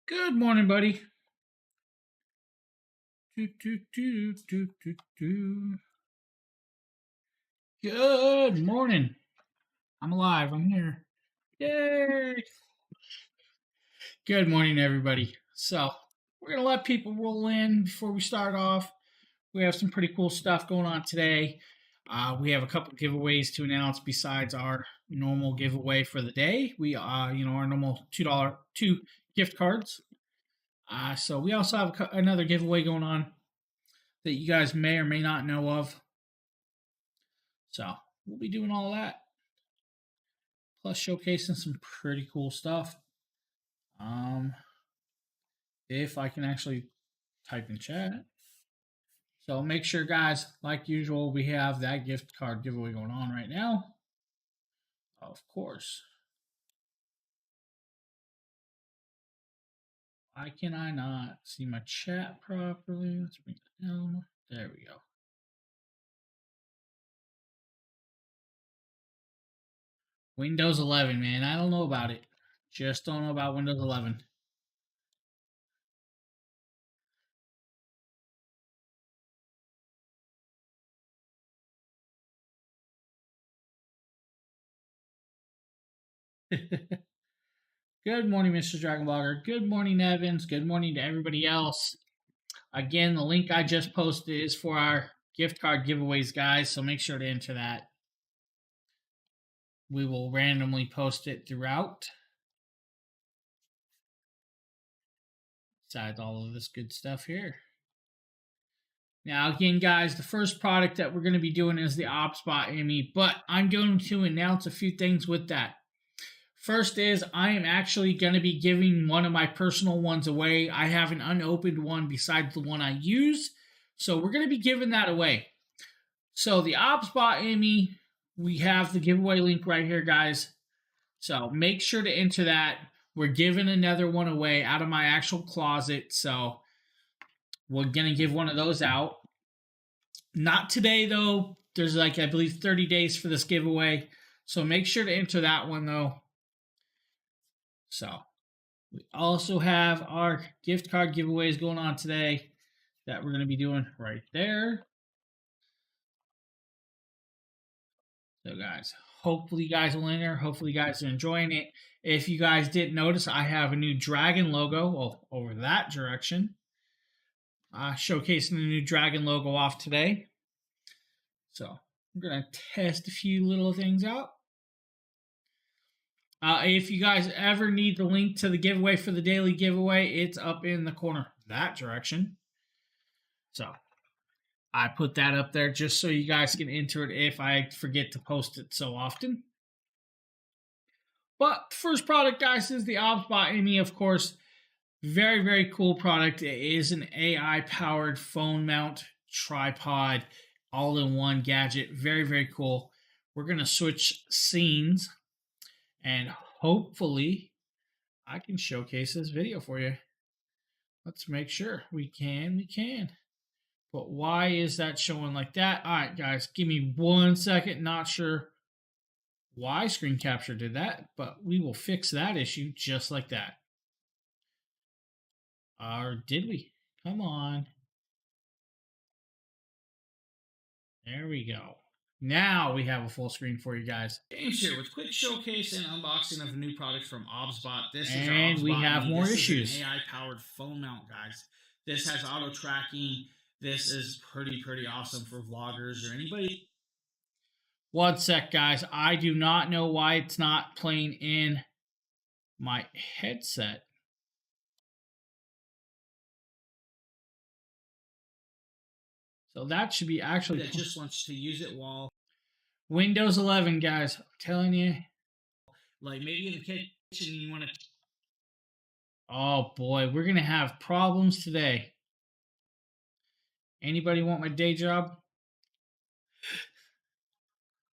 Good morning, buddy. Do, do, do, do, do, do. Good morning. I'm alive. I'm here. Yay! Good morning, everybody. So, we're going to let people roll in before we start off. We have some pretty cool stuff going on today. We have a couple giveaways to announce besides our normal giveaway for the day. We, our normal $2 gift cards. So we also have another giveaway going on that you guys may or may not know of. So we'll be doing all that. Plus showcasing some pretty cool stuff. If I can actually type in chat. So make sure, guys, like usual, we have that gift card giveaway going on right now. Of course. Why can I not see my chat properly? Let's bring it down. There we go. Windows 11, man. I don't know about it. Just don't know about Windows 11. Good morning, Mr. Dragon Blogger. Good morning, Evans. Good morning to everybody else. Again, the link I just posted is for our gift card giveaways, guys, so make sure to enter that. We will randomly post it throughout. Besides all of this good stuff here. Now, again, guys, the first product that we're going to be doing is the OpsBot ME, but I'm going to announce a few things with that. First is I am actually going to be giving one of my personal ones away. I have an unopened one besides the one I use, so we're going to be giving that away. So the OpsBot ME, we have the giveaway link right here, guys. So make sure to enter that. We're giving another one away out of my actual closet, so we're going to give one of those out. Not today, though. There's I believe 30 days for this giveaway. So make sure to enter that one, though. So we also have our gift card giveaways going on today that we're going to be doing right there. So, guys, hopefully you guys will enter. Hopefully you guys are enjoying it. If you guys didn't notice, I have a new dragon logo over that direction. Showcasing the new dragon logo off today. So I'm going to test a few little things out. If you guys ever need the link to the giveaway for the daily giveaway, it's up in the corner that direction. So I put that up there just so you guys can enter it if I forget to post it so often. But first product, guys, is the OpsBot ME, of course. Very, very cool product. It is an AI-powered phone mount tripod, all-in-one gadget. Very, very cool. We're going to switch scenes, and hopefully I can showcase this video for you. Let's make sure. We can. But why is that showing like that? All right, guys, give me 1 second. Not sure why screen capture did that, but we will fix that issue just like that. Or did we? Come on. There we go. Now we have a full screen for you guys. James here with quick showcase and unboxing of a new product from OpsBot. This is and we have more issues. Is an AI-powered phone mount, guys. This has auto tracking. This is pretty awesome for vloggers or anybody. 1 sec, guys. I do not know why it's not playing in my headset. So that should be actually... That just wants to use it while... Windows 11, guys. I'm telling you. Like maybe in the kitchen you want to... Oh boy, we're going to have problems today. Anybody want my day job?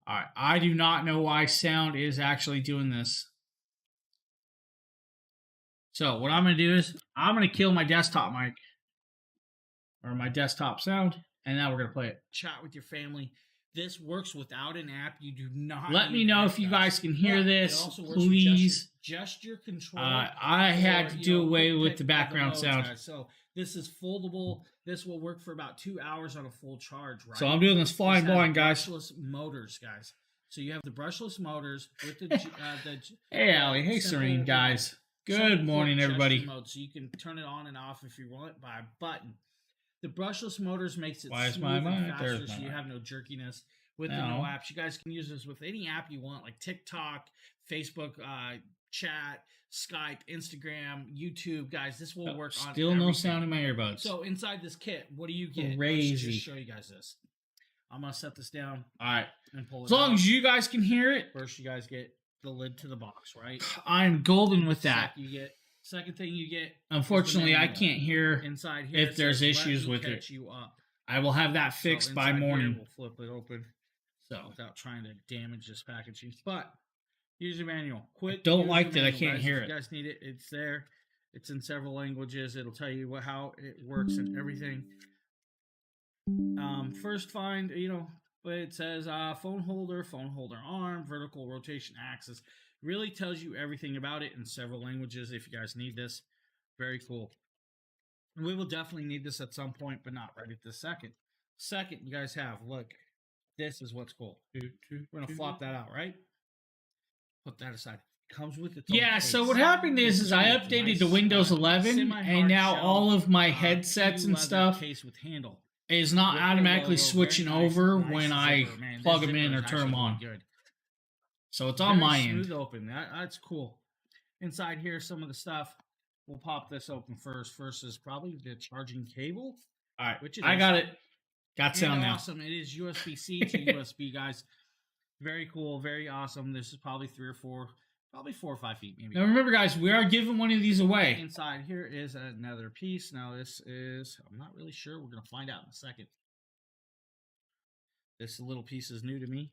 Alright, I do not know why sound is actually doing this. So what I'm going to do is, I'm going to kill my desktop mic. Or my desktop sound. And now we're going to play it. Chat with your family. This works without an app. You do not. Let me know if you guys can hear this, please. Gesture control. I had to do away with the background sound. Guys. So this is foldable. This will work for about 2 hours on a full charge, right? So I'm doing this flying blind, guys. Brushless motors, guys. So you have the brushless motors with the hey, Allie. Hey, Serene, guys. Good morning, everybody. Mode, so you can turn it on and off if you want by a button. The brushless motors makes it smooth and faster, so you have no jerkiness with the no apps. You guys can use this with any app you want, like TikTok, Facebook, chat, Skype, Instagram, YouTube. Guys, this will work on still everything. No sound in my earbuds. So inside this kit, what do you get? Crazy. Let's just show you guys this. I'm going to set this down. All right. And pull it as long as you guys can hear it. First, you guys get the lid to the box, right? I'm golden with that. Second thing you get. Unfortunately, I can't hear inside here if there's issues with it. You up. I will have that fixed by morning. We'll flip it open. So without trying to damage this packaging. But user manual. Don't like that I can't hear it. If you guys need it, it's there. It's in several languages. It'll tell you how it works and everything. First find, it says phone holder arm, vertical rotation axis. Really tells you everything about it in several languages if you guys need this. Very cool. We will definitely need this at some point, but not right at this second. Second, you guys have, look, this is what's cool. We're going to flop that out, right? Put that aside. Comes with its own case. So what happened is I updated to Windows 11, and now all of my headsets and stuff with handle is not automatically switching over when I plug them in or turn them on. Good. So it's on my end. Smooth open. That's cool. Inside here, some of the stuff. We'll pop this open first. First is probably the charging cable. All right, I got it. Got sound now. Awesome. It is USB-C to USB, guys. Very cool. Very awesome. This is probably 4 or 5 feet, maybe. Now remember, guys, we are giving one of these away. Inside here is another piece. Now this is, I'm not really sure. We're going to find out in a second. This little piece is new to me.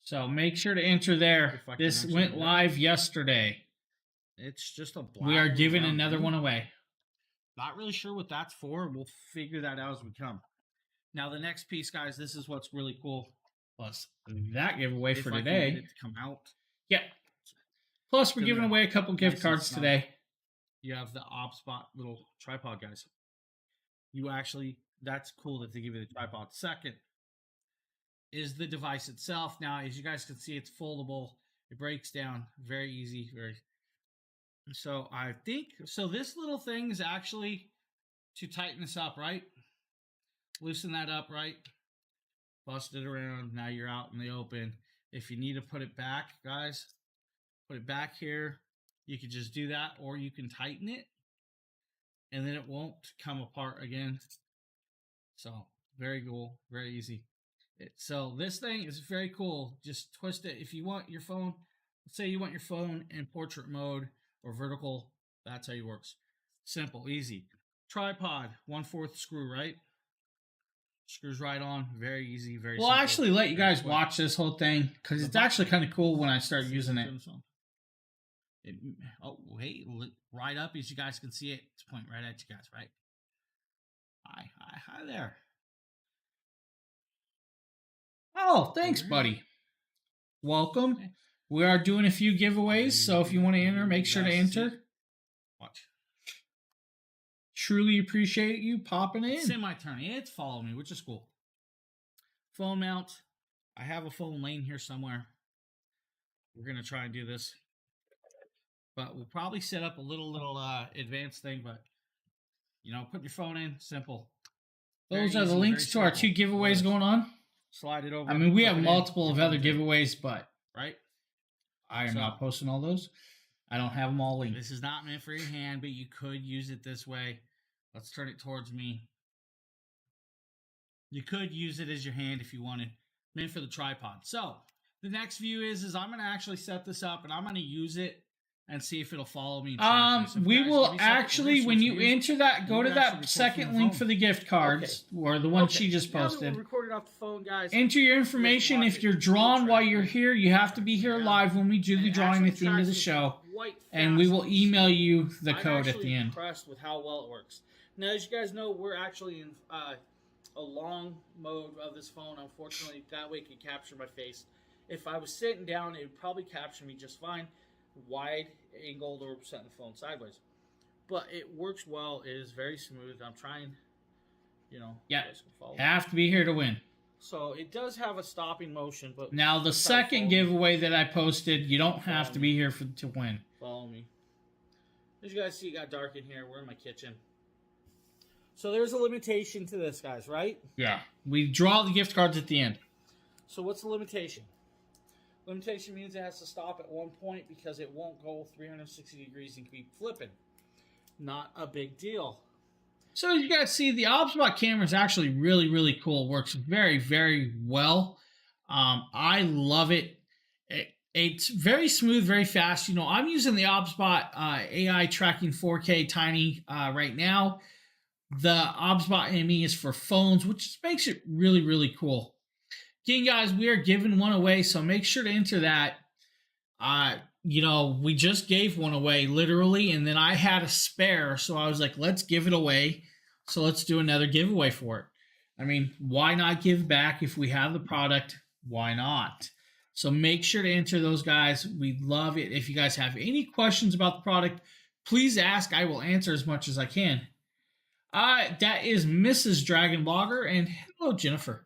So make sure to enter there. This went live yesterday. It's just a black. We are giving another one away. Not really sure what that's for. We'll figure that out as we come. Now the next piece, guys, this is what's really cool. Plus that giveaway for today. Get it to come out. Yep. Plus we're giving away a couple gift cards today. You have the OpSpot little tripod, guys. That's cool that they give you the tripod. Second is the device itself. Now, as you guys can see, it's foldable. It breaks down very easy. So I think, this little thing is actually to tighten this up, right? Loosen that up, right? Bust it around. Now you're out in the open. If you need to put it back, guys, put it back here. You can just do that, or you can tighten it, and then it won't come apart again. So very cool, very easy. So this thing is very cool. Just twist it. If you want your phone, let's say you want your phone in portrait mode or vertical, that's how it works. Simple, easy. Tripod, 1/4 screw, right? Screws right on. Very easy, very simple. We'll actually let you guys watch this whole thing because it's actually kind of cool when I start using it. Hey, right up as you guys can see it. It's pointing right at you guys, right? Hi there. Oh, thanks, buddy. Welcome. We are doing a few giveaways, so if you want to enter, make sure to enter. Watch. Truly appreciate you popping in. Semi-turn. It's following me, which is cool. Phone mount. I have a phone laying here somewhere. We're going to try and do this. But we'll probably set up a little advanced thing, but, put your phone in. Simple. Those are the links to our 2 giveaways going on. Slide it over. I mean, we have multiple of other giveaways, but right. I am not posting all those. I don't have them all linked. This is not meant for your hand, but you could use it this way. Let's turn it towards me. You could use it as your hand if you wanted. Meant for the tripod. So the next view is I'm going to actually set this up, and I'm going to use it and see if it'll follow me. We will actually, when you enter that, go to that second link for the gift cards, or the one she just posted. Recorded off the phone, guys. Enter your information. If you're drawn while you're here, you have to be here live when we do the drawing at the end of the show. And we will email you the code at the end. I'm impressed with how well it works. Now, as you guys know, we're actually in a long mode of this phone. Unfortunately, that way it can capture my face. If I was sitting down, it would probably capture me just fine, wide angled or setting the phone sideways. But it works well. It is very smooth. I'm trying, Yeah, you guys can follow have to be here to win. So it does have a stopping motion, but now the second giveaway that I posted, you don't have to be here to win. Follow me. As you guys see, it got dark in here. We're in my kitchen. So there's a limitation to this, guys, right? Yeah. We draw the gift cards at the end. So what's the limitation? Limitation means it has to stop at one point because it won't go 360 degrees and keep flipping. Not a big deal. So you guys see, the ObsBot camera is actually really, really cool. It works very, very well. I love it. It's very smooth, very fast. I'm using the ObsBot AI tracking 4K Tiny right now. The ObsBot ME is for phones, which makes it really, really cool. Again, guys, we are giving one away, so make sure to enter that. We just gave one away, literally, and then I had a spare, so I was like, let's give it away. So let's do another giveaway for it. I mean, why not give back if we have the product? Why not? So make sure to enter those, guys. We love it. If you guys have any questions about the product, please ask. I will answer as much as I can. That is Mrs. Dragon Blogger, and hello, Jennifer.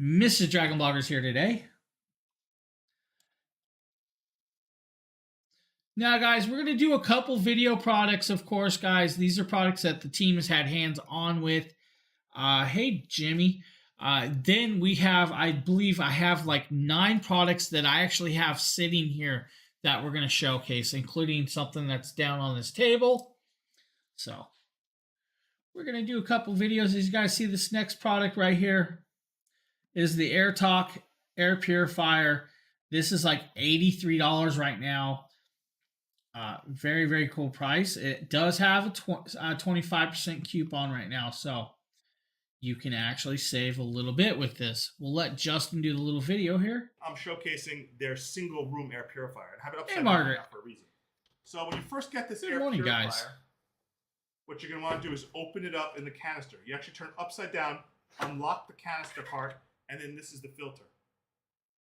Mrs. Dragon Blogger is here today. Now, guys, we're going to do a couple video products, of course, guys. These are products that the team has had hands-on with. Hey, Jimmy. Then we have, I believe I have like 9 products that I actually have sitting here that we're going to showcase, including something that's down on this table. So we're going to do a couple videos. As you guys see, this next product right here is the AirTalk Air Purifier. This is like $83 right now. Very, very cool price. It does have a 25% coupon right now, so you can actually save a little bit with this. We'll let Justin do the little video here. I'm showcasing their single room air purifier and have it upside down Margaret. For a reason. So when you first get this Good air morning, purifier, guys. what you're going to want to do is open it up in the canister. You actually turn it upside down, unlock the canister part, and then this is the filter.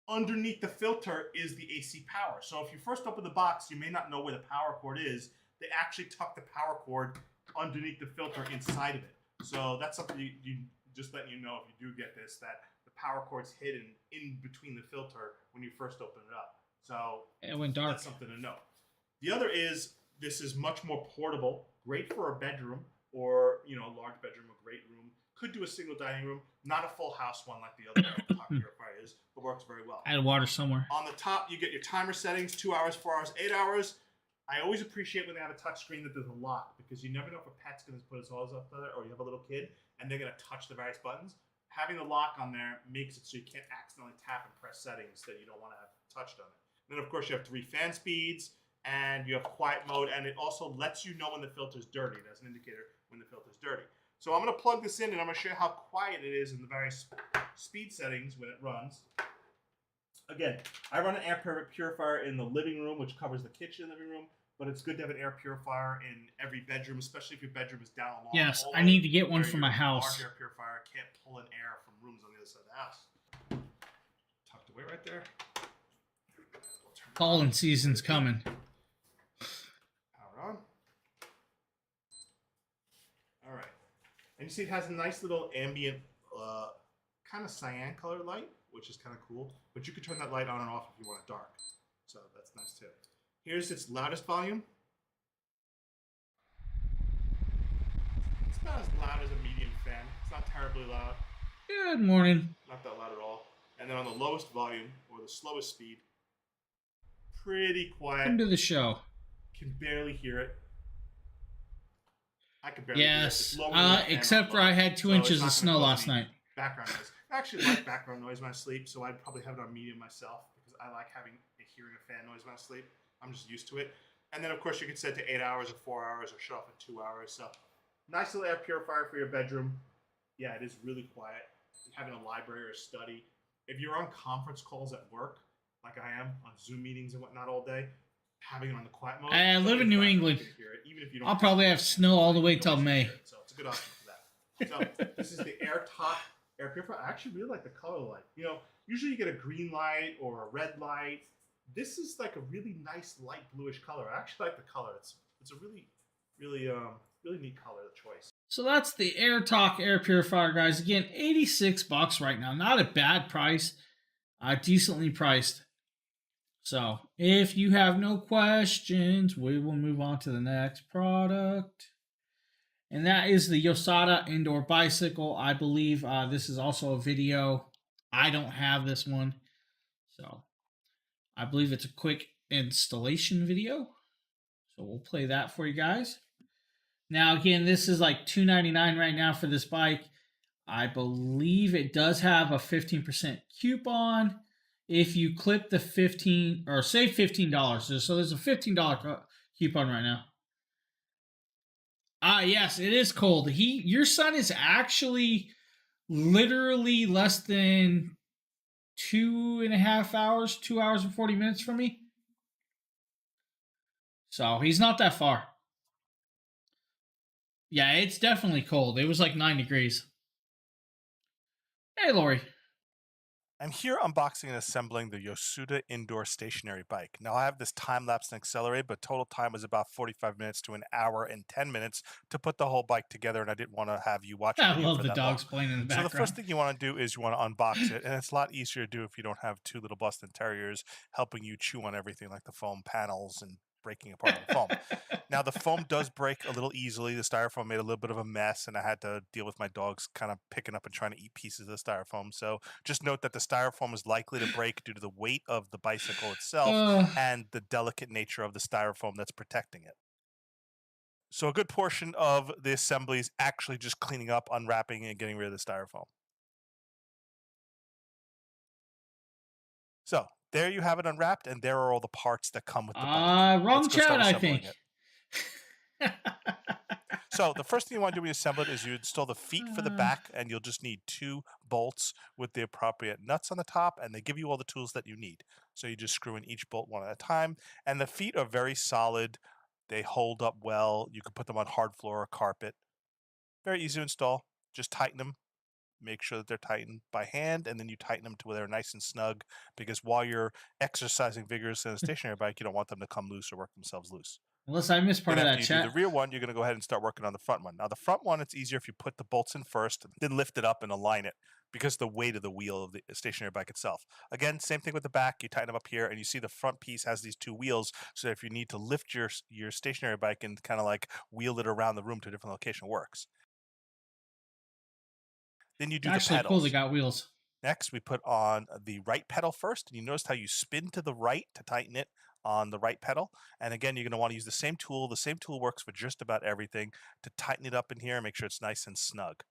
Underneath the filter is the AC power. So if you first open the box, you may not know where the power cord is. They actually tuck the power cord underneath the filter inside of it. So that's something you just letting you know if you do get this, that the power cord's hidden in between the filter when you first open it up. So it went dark. That's something to know. The other is this is much more portable, great for a bedroom or a large bedroom, a great room. Could do a single dining room, not a full house one like the other top purifier is, but works very well. Add water somewhere. On the top, you get your timer settings, 2 hours, 4 hours, 8 hours. I always appreciate when they have a touch screen that there's a lock because you never know if a pet's going to put his paws up there or you have a little kid and they're going to touch the various buttons. Having the lock on there makes it so you can't accidentally tap and press settings that you don't want to have touched on it. And then, of course, you have 3 fan speeds and you have quiet mode, and it also lets you know when the filter's dirty. That's an indicator when the filter's dirty. So I'm going to plug this in and I'm going to show you how quiet it is in the various speed settings when it runs. Again, I run an air purifier in the living room, which covers the kitchen and living room, but it's good to have an air purifier in every bedroom, especially if your bedroom is down a long Yes, hallway, I need to get one for my your house. Large air purifier can't pull in air from rooms on the other side of the house. Tucked away right there. Pollen season's coming. Power on. All right. And you see it has a nice little ambient, kind of cyan colored light, which is kind of cool. But you can turn that light on and off if you want it dark. So that's nice too. Here's its loudest volume. It's not as loud as a medium fan. It's not terribly loud. Good morning. Not that loud at all. And then on the lowest volume, or the slowest speed, pretty quiet. Come to the show. Can barely hear it. I can barely hear it. Yes, It's lower than the except fan for I had 2 so inches it's of not snow gonna cause last any night. Background noise. I actually like background noise when I sleep, so I'd probably have it on medium myself because I like hearing a fan noise when I sleep. I'm just used to it. And then, of course, you can set it to 8 hours or 4 hours or shut off at 2 hours. So, nice little air purifier for your bedroom. Yeah, it is really quiet. Having a library or a study. If you're on conference calls at work, like I am, on Zoom meetings and whatnot all day, having it on the quiet mode. I live in New England. Even if you don't I'll probably have snow all the way till May. So it's a good good option for that. So this is the AirTalk air purifier. I actually really like the color light. You know, usually you get a green light or a red light. This is like a really nice light bluish color. I actually like the color. It's a really neat color choice. So that's the AirTalk air purifier, guys. Again, $86 right now. Not a bad price. Decently priced. So if you have no questions, we will move on to the next product. And that is the Yosada indoor bicycle. I believe this is also a video. I don't have this one. So I believe it's a quick installation video. So we'll play that for you guys. Now, again, this is like $299 right now for this bike. I believe it does have a 15% coupon. If you clip the 15 or save $15, so there's a $15 coupon right now. Yes, it is cold. Your son is actually literally less than 2.5 hours, 2 hours and 40 minutes from me. So he's not that far. Yeah, it's definitely cold. It was like 9 degrees. Hey, Lori. I'm here unboxing and assembling the Yosuda indoor stationary bike. Now I have this time-lapse and accelerated, but total time was about 45 minutes to an hour and 10 minutes to put the whole bike together, and I didn't want to have you watch I love the dogs long. playing in the So background. the first thing you want to do is you want to unbox it, and it's a lot easier to do if you don't have two little Boston Terriers helping you chew on everything like the foam panels and breaking apart the foam. Now the foam does break a little easily. The styrofoam made a little bit of a mess, and I had to deal with my dogs kind of picking up and trying to eat pieces of the styrofoam. So just note that the styrofoam is likely to break due to the weight of the bicycle itself and the delicate nature of the styrofoam that's protecting it. So a good portion of the assembly is actually just cleaning up, unwrapping, and getting rid of the styrofoam. So there you have it unwrapped, and there are all the parts that come with the bike. Wrong chat, I think. So the first thing you want to do when you assemble it is you install the feet for the back, and you'll just need 2 bolts with the appropriate nuts on the top, and they give you all the tools that you need. So you just screw in each bolt one at a time, and the feet are very solid. They hold up well. You can put them on hard floor or carpet. Very easy to install. Just tighten them. Make sure that they're tightened by hand, and then you tighten them to where they're nice and snug, because while you're exercising vigorously on a stationary bike, you don't want them to come loose or work themselves loose. Unless I missed part of that After you chat. do the rear one, you're going to go ahead and start working on the front one. Now, the front one, it's easier if you put the bolts in first, then lift it up and align it because of the weight of the wheel of the stationary bike itself. Again, same thing with the back. You tighten them up here, and you see the front piece has these 2 wheels, so if you need to lift your stationary bike and kind of like wheel it around the room to a different location, works. Then you do the pedals. Cool, they got wheels. Next, we put on the right pedal first, and you notice how you spin to the right to tighten it on the right pedal. And again, you're going to want to use the same tool. The same tool works for just about everything to tighten it up in here and make sure it's nice and snug.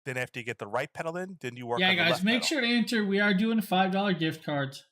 Then after you get the right pedal in, then you work on the left pedal. Yeah, guys, make sure to enter. We are doing $5 gift cards.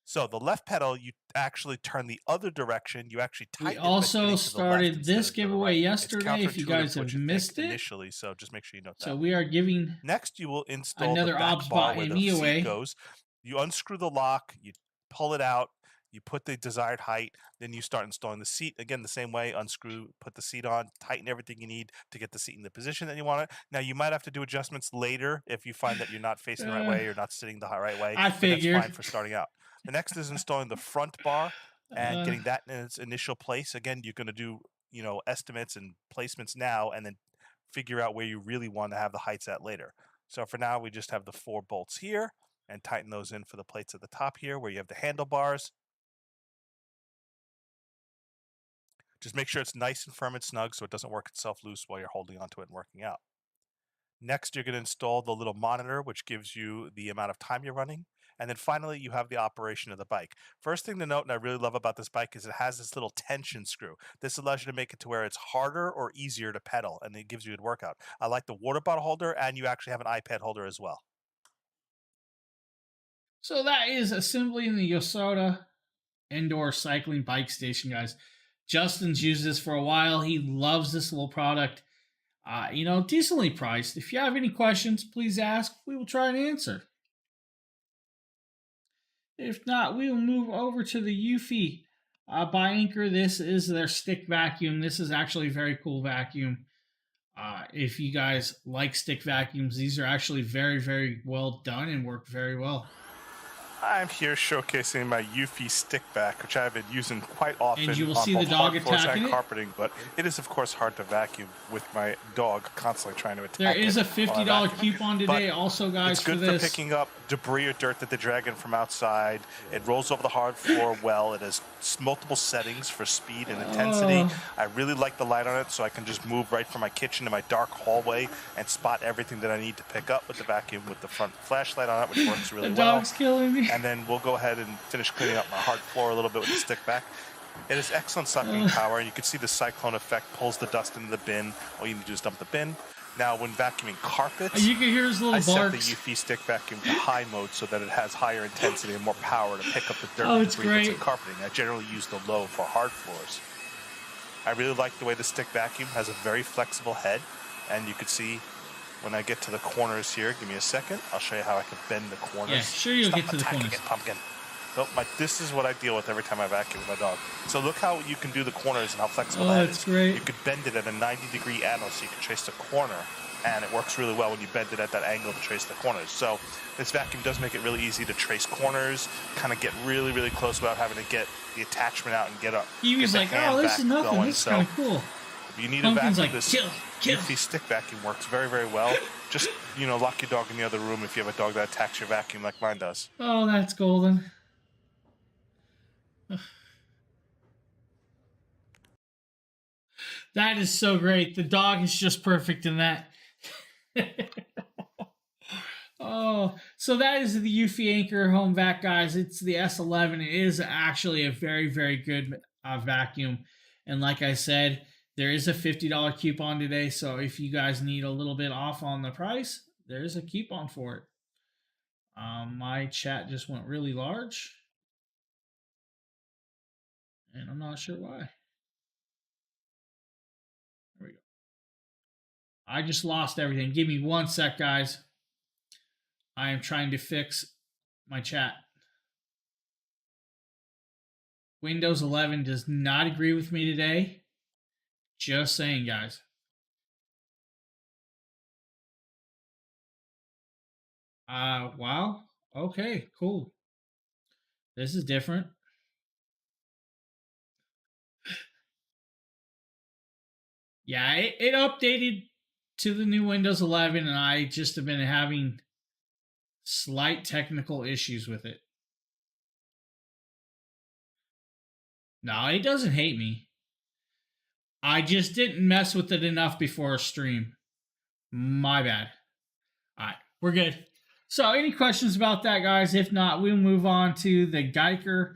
So the left pedal, you actually turn the other direction. You actually tighten it. We also started this giveaway yesterday. If you guys have missed it, initially, so just make sure you note that. So we are giving. Next, you will install another the back bar where the seat goes. You unscrew the lock. You pull it out. You put the desired height. Then you start installing the seat. Again, the same way. Unscrew, put the seat on, tighten everything you need to get the seat in the position that you want it. Now, you might have to do adjustments later if you find that you're not facing the right way or not sitting the right way. I figured. That's fine for starting out. The next is installing the front bar and getting that in its initial place. Again, you're going to do, estimates and placements now, and then figure out where you really want to have the heights at later. So for now, we just have the 4 bolts here and tighten those in for the plates at the top here where you have the handlebars. Just make sure it's nice and firm and snug so it doesn't work itself loose while you're holding onto it and working out. Next, you're going to install the little monitor, which gives you the amount of time you're running. And then finally, you have the operation of the bike. First thing to note, and I really love about this bike, is it has this little tension screw. This allows you to make it to where it's harder or easier to pedal, and it gives you a workout. I like the water bottle holder, and you actually have an iPad holder as well. So that is assembling the Yosada indoor cycling bike station, guys. Justin's used this for a while. He loves this little product. Decently priced. If you have any questions, please ask. We will try and answer. If not, we will move over to the Eufy by Anchor. This is their stick vacuum. This is actually a very cool vacuum. If you guys like stick vacuums, these are actually very, very well done and work very well. I'm here showcasing my Eufy stick vac, which I've been using quite often And you will on see the both dog hard floors attacking and it. carpeting, but it is, of course, hard to vacuum with my dog constantly trying to attack There is it a $50 while I vacuum. coupon today But also, guys, it's good for for this. picking up debris or dirt that they're dragging from outside. It rolls over the hard floor well. It has multiple settings for speed and intensity. I really like the light on it, so I can just move right from my kitchen to my dark hallway and spot everything that I need to pick up with the vacuum with the front flashlight on it, which works really The well. dog's killing me. And then we'll go ahead and finish cleaning up my hard floor a little bit with the stick vac. It has excellent sucking power, and you can see the cyclone effect pulls the dust into the bin. All you need to do is dump the bin. Now, when vacuuming carpets, You can hear his little I set the barks. Eufy stick vacuum to high mode so that it has higher intensity and more power to pick up the dirt Oh, and it's debris that's in great. carpeting. I generally use the low for hard floors. I really like the way the stick vacuum has a very flexible head, and you can see when I get to the corners here. Give me a second. I'll show you how I can bend the corners. Yeah, sure you'll Stop get to the attacking corners. it, pumpkin. Nope, this is what I deal with every time I vacuum with my dog. So look how you can do the corners and how flexible that it's is. great. You could bend it at a 90-degree angle so you can trace the corner, and it works really well when you bend it at that angle to trace the corners. So this vacuum does make it really easy to trace corners, kind of get really, really close without having to get the attachment out and get up. He was like, oh, this is nothing. This is kind of cool. If you need Pumpkin's a vacuum, like, this kill. Eufy stick vacuum works very, very well. Just, lock your dog in the other room if you have a dog that attacks your vacuum like mine does. Oh, that's golden. That is so great. The dog is just perfect in that. Oh, so that is the Eufy Anchor Home Vac, guys. It's the S11. It is actually a very, very good vacuum. And like I said, there is a $50 coupon today. So if you guys need a little bit off on the price, there is a coupon for it. My chat just went really large. And I'm not sure why. There we go. I just lost everything. Give me 1 sec, guys. I am trying to fix my chat. Windows 11 does not agree with me today. Just saying, guys. Wow. Okay, cool. This is different. Yeah, it updated to the new Windows 11, and I just have been having slight technical issues with it. No, it doesn't hate me. I just didn't mess with it enough before a stream. My bad. All right, we're good. So, any questions about that, guys? If not, we'll move on to the Geiker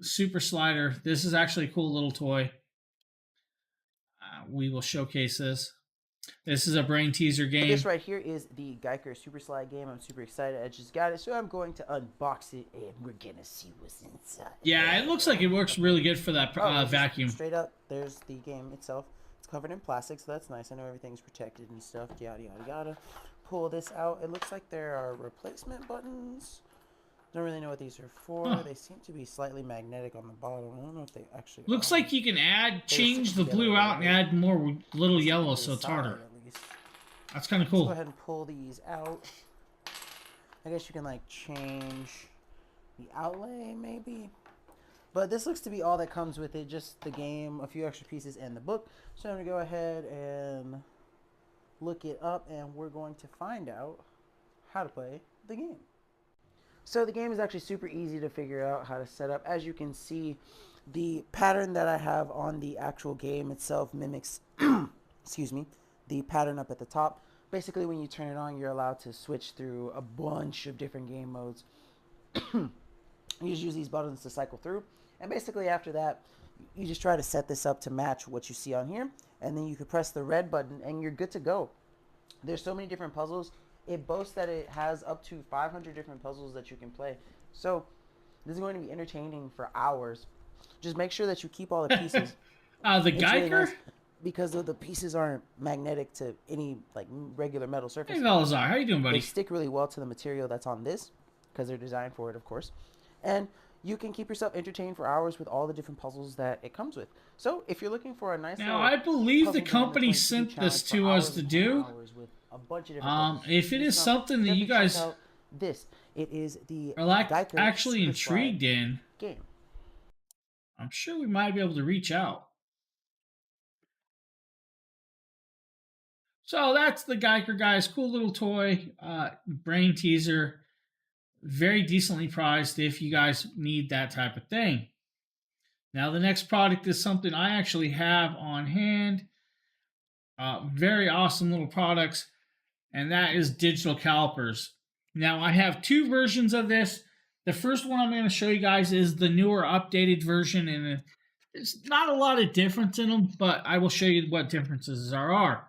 Super Slider. This is actually a cool little toy. We will showcase this. This is a brain teaser game. This right here is the Geiker Super Slide game. I'm super excited. I just got it, so I'm going to unbox it, and we're gonna see what's inside. Yeah, it looks like it works really good for that vacuum. Straight up, there's the game itself. It's covered in plastic, so that's nice. I know everything's protected and stuff. Yada yada yada. Pull this out. It looks like there are replacement buttons. Don't really know what these are for. Huh. They seem to be slightly magnetic on the bottom. I don't know if they actually Looks are. like you can change the blue out and add more little yellow, so it's harder. At least. That's kind of Let's go cool. ahead and pull these out. I guess you can like change the outlay maybe. But this looks to be all that comes with it. Just the game, a few extra pieces, and the book. So I'm going to go ahead and look it up, and we're going to find out how to play the game. So the game is actually super easy to figure out how to set up. As you can see, the pattern that I have on the actual game itself mimics, excuse me, the pattern up at the top. Basically, when you turn it on, you're allowed to switch through a bunch of different game modes. You just use these buttons to cycle through. And basically after that, you just try to set this up to match what you see on here. And then you can press the red button and you're good to go. There's so many different puzzles. It boasts that it has up to 500 different puzzles that you can play. So this is going to be entertaining for hours. Just make sure that you keep all the pieces. The It's really Geiker? nice because the pieces aren't magnetic to any like regular metal surface. Hey, fellas, how you doing, They buddy? stick really well to the material that's on this because they're designed for it, of course. And you can keep yourself entertained for hours with all the different puzzles that it comes with. So if you're looking for a nice Now, little I believe the puzzle game that's company going to keep you sent this challenged for to us hours to upon do. hours with a bunch of different puzzles, If it is something that you definitely check guys out this. It is the are like Geiker actually Super Slide intrigued in, game. I'm sure we might be able to reach out. So that's the Geiker, guys. Cool little toy, brain teaser. Very decently priced if you guys need that type of thing. Now, the next product is something I actually have on hand. Very awesome little products, and that is Digital Calipers. Now, I have two versions of this. The first one I'm going to show you guys is the newer, updated version, and there's not a lot of difference in them, but I will show you what differences there are.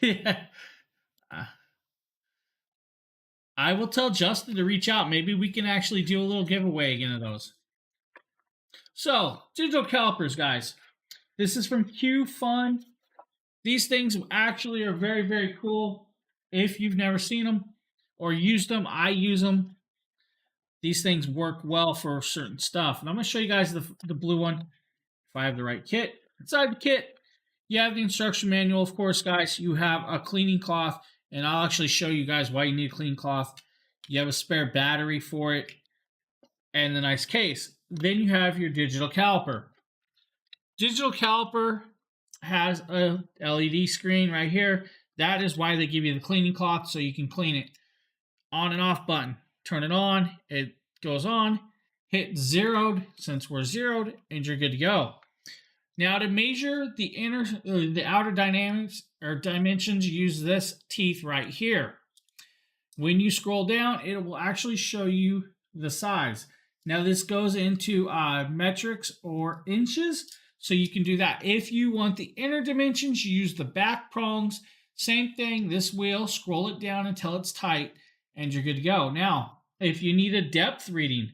Yeah. I will tell Justin to reach out. Maybe we can actually do a little giveaway again of those. So, Digital Calipers, guys. This is from Q Fun. These things actually are very, very cool. If you've never seen them or used them, I use them. These things work well for certain stuff. And I'm going to show you guys the blue one, if I have the right kit. Inside the kit, you have the instruction manual, of course, guys. You have a cleaning cloth, and I'll actually show you guys why you need a clean cloth. You have a spare battery for it, and the nice case. Then you have your digital caliper. Digital caliper has a LED screen right here. That is why they give you the cleaning cloth, so you can clean it. On and off button. Turn it on, it goes on. Hit zeroed, since we're zeroed, and you're good to go. Now, to measure the outer dynamics or dimensions, you use this teeth right here. When you scroll down, it will actually show you the size. Now, this goes into metrics or inches, so you can do that. If you want the inner dimensions, you use the back prongs. Same thing, this wheel, scroll it down until it's tight, and you're good to go. Now, if you need a depth reading,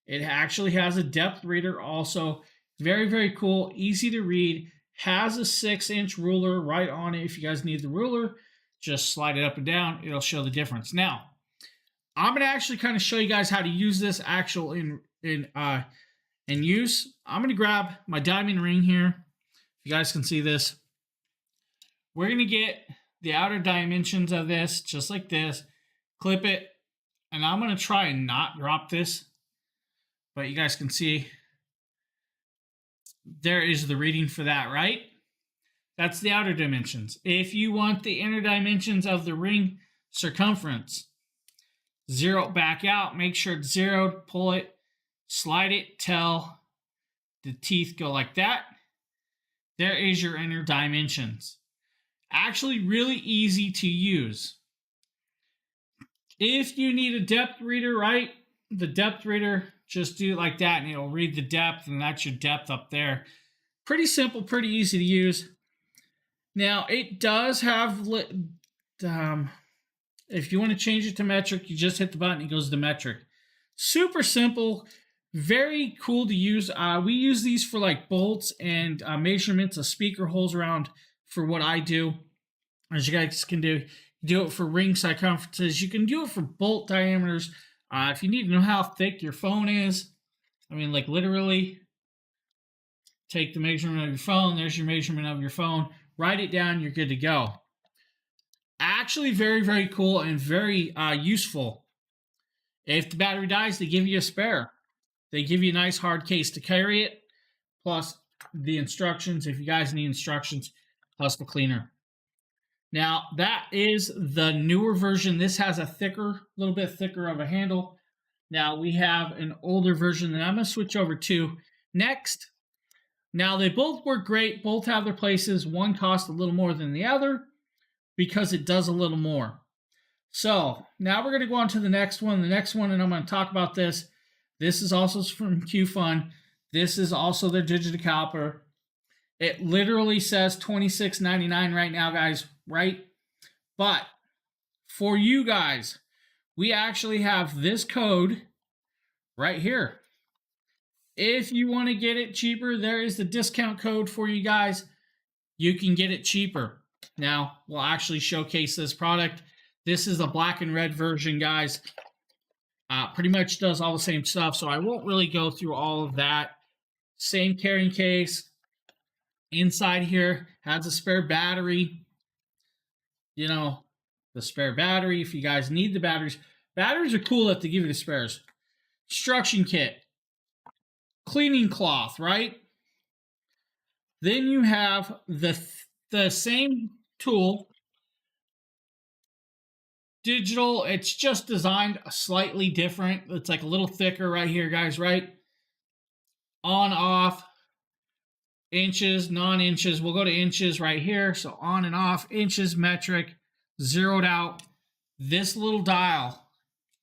it actually has a depth reader also. Very, very cool, easy to read. Has a 6-inch ruler right on it. If you guys need the ruler, just slide it up and down. It'll show the difference. Now, I'm going to actually kind of show you guys how to use this in use. I'm going to grab my diamond ring here. You guys can see this. We're going to get the outer dimensions of this, just like this. Clip it. And I'm going to try and not drop this. But you guys can see there is the reading for that, right? That's the outer dimensions. If you want the inner dimensions of the ring circumference, zero it back out. Make sure it's zeroed. Pull it. Slide it till the teeth go like that. There is your inner dimensions. Actually really easy to use. If you need a depth reader, right? The depth reader, just do it like that and it'll read the depth, and that's your depth up there. Pretty simple, pretty easy to use. Now, it does have, if you want to change it to metric, you just hit the button, it goes to metric. Super simple, very cool to use. We use these for like bolts and measurements of speaker holes around for what I do. As you guys can do it for ring circumferences. You can do it for bolt diameters. If you need to know how thick your phone is, I mean, like literally, take the measurement of your phone. There's your measurement of your phone. Write it down. You're good to go. Actually, very, very cool and very useful. If the battery dies, they give you a spare. They give you a nice hard case to carry it, plus the instructions, if you guys need instructions, plus the cleaner. Now, that is the newer version. This has a little bit thicker of a handle. Now, we have an older version that I'm going to switch over to next. Now, they both work great. Both have their places. One costs a little more than the other because it does a little more. So, now we're going to go on to the next one. The next one, and I'm going to talk about this. This is also from QFun. This is also their digital caliper. It literally says $26.99 right now, guys, right? But for you guys, we actually have this code right here. If you want to get it cheaper, there is the discount code for you guys. You can get it cheaper. Now, we'll actually showcase this product. This is the black and red version, guys. Pretty much does all the same stuff, so I won't really go through all of that. Same carrying case. Inside here has a spare battery. You know, the spare battery if you guys need the batteries. Batteries are cool that they give you the spares. Instruction kit. Cleaning cloth, right? Then you have the same tool. Digital, it's just designed slightly different. It's like a little thicker right here, guys, right? On, off, inches, non-inches. We'll go to inches right here. So on and off, inches, metric, zeroed out. This little dial,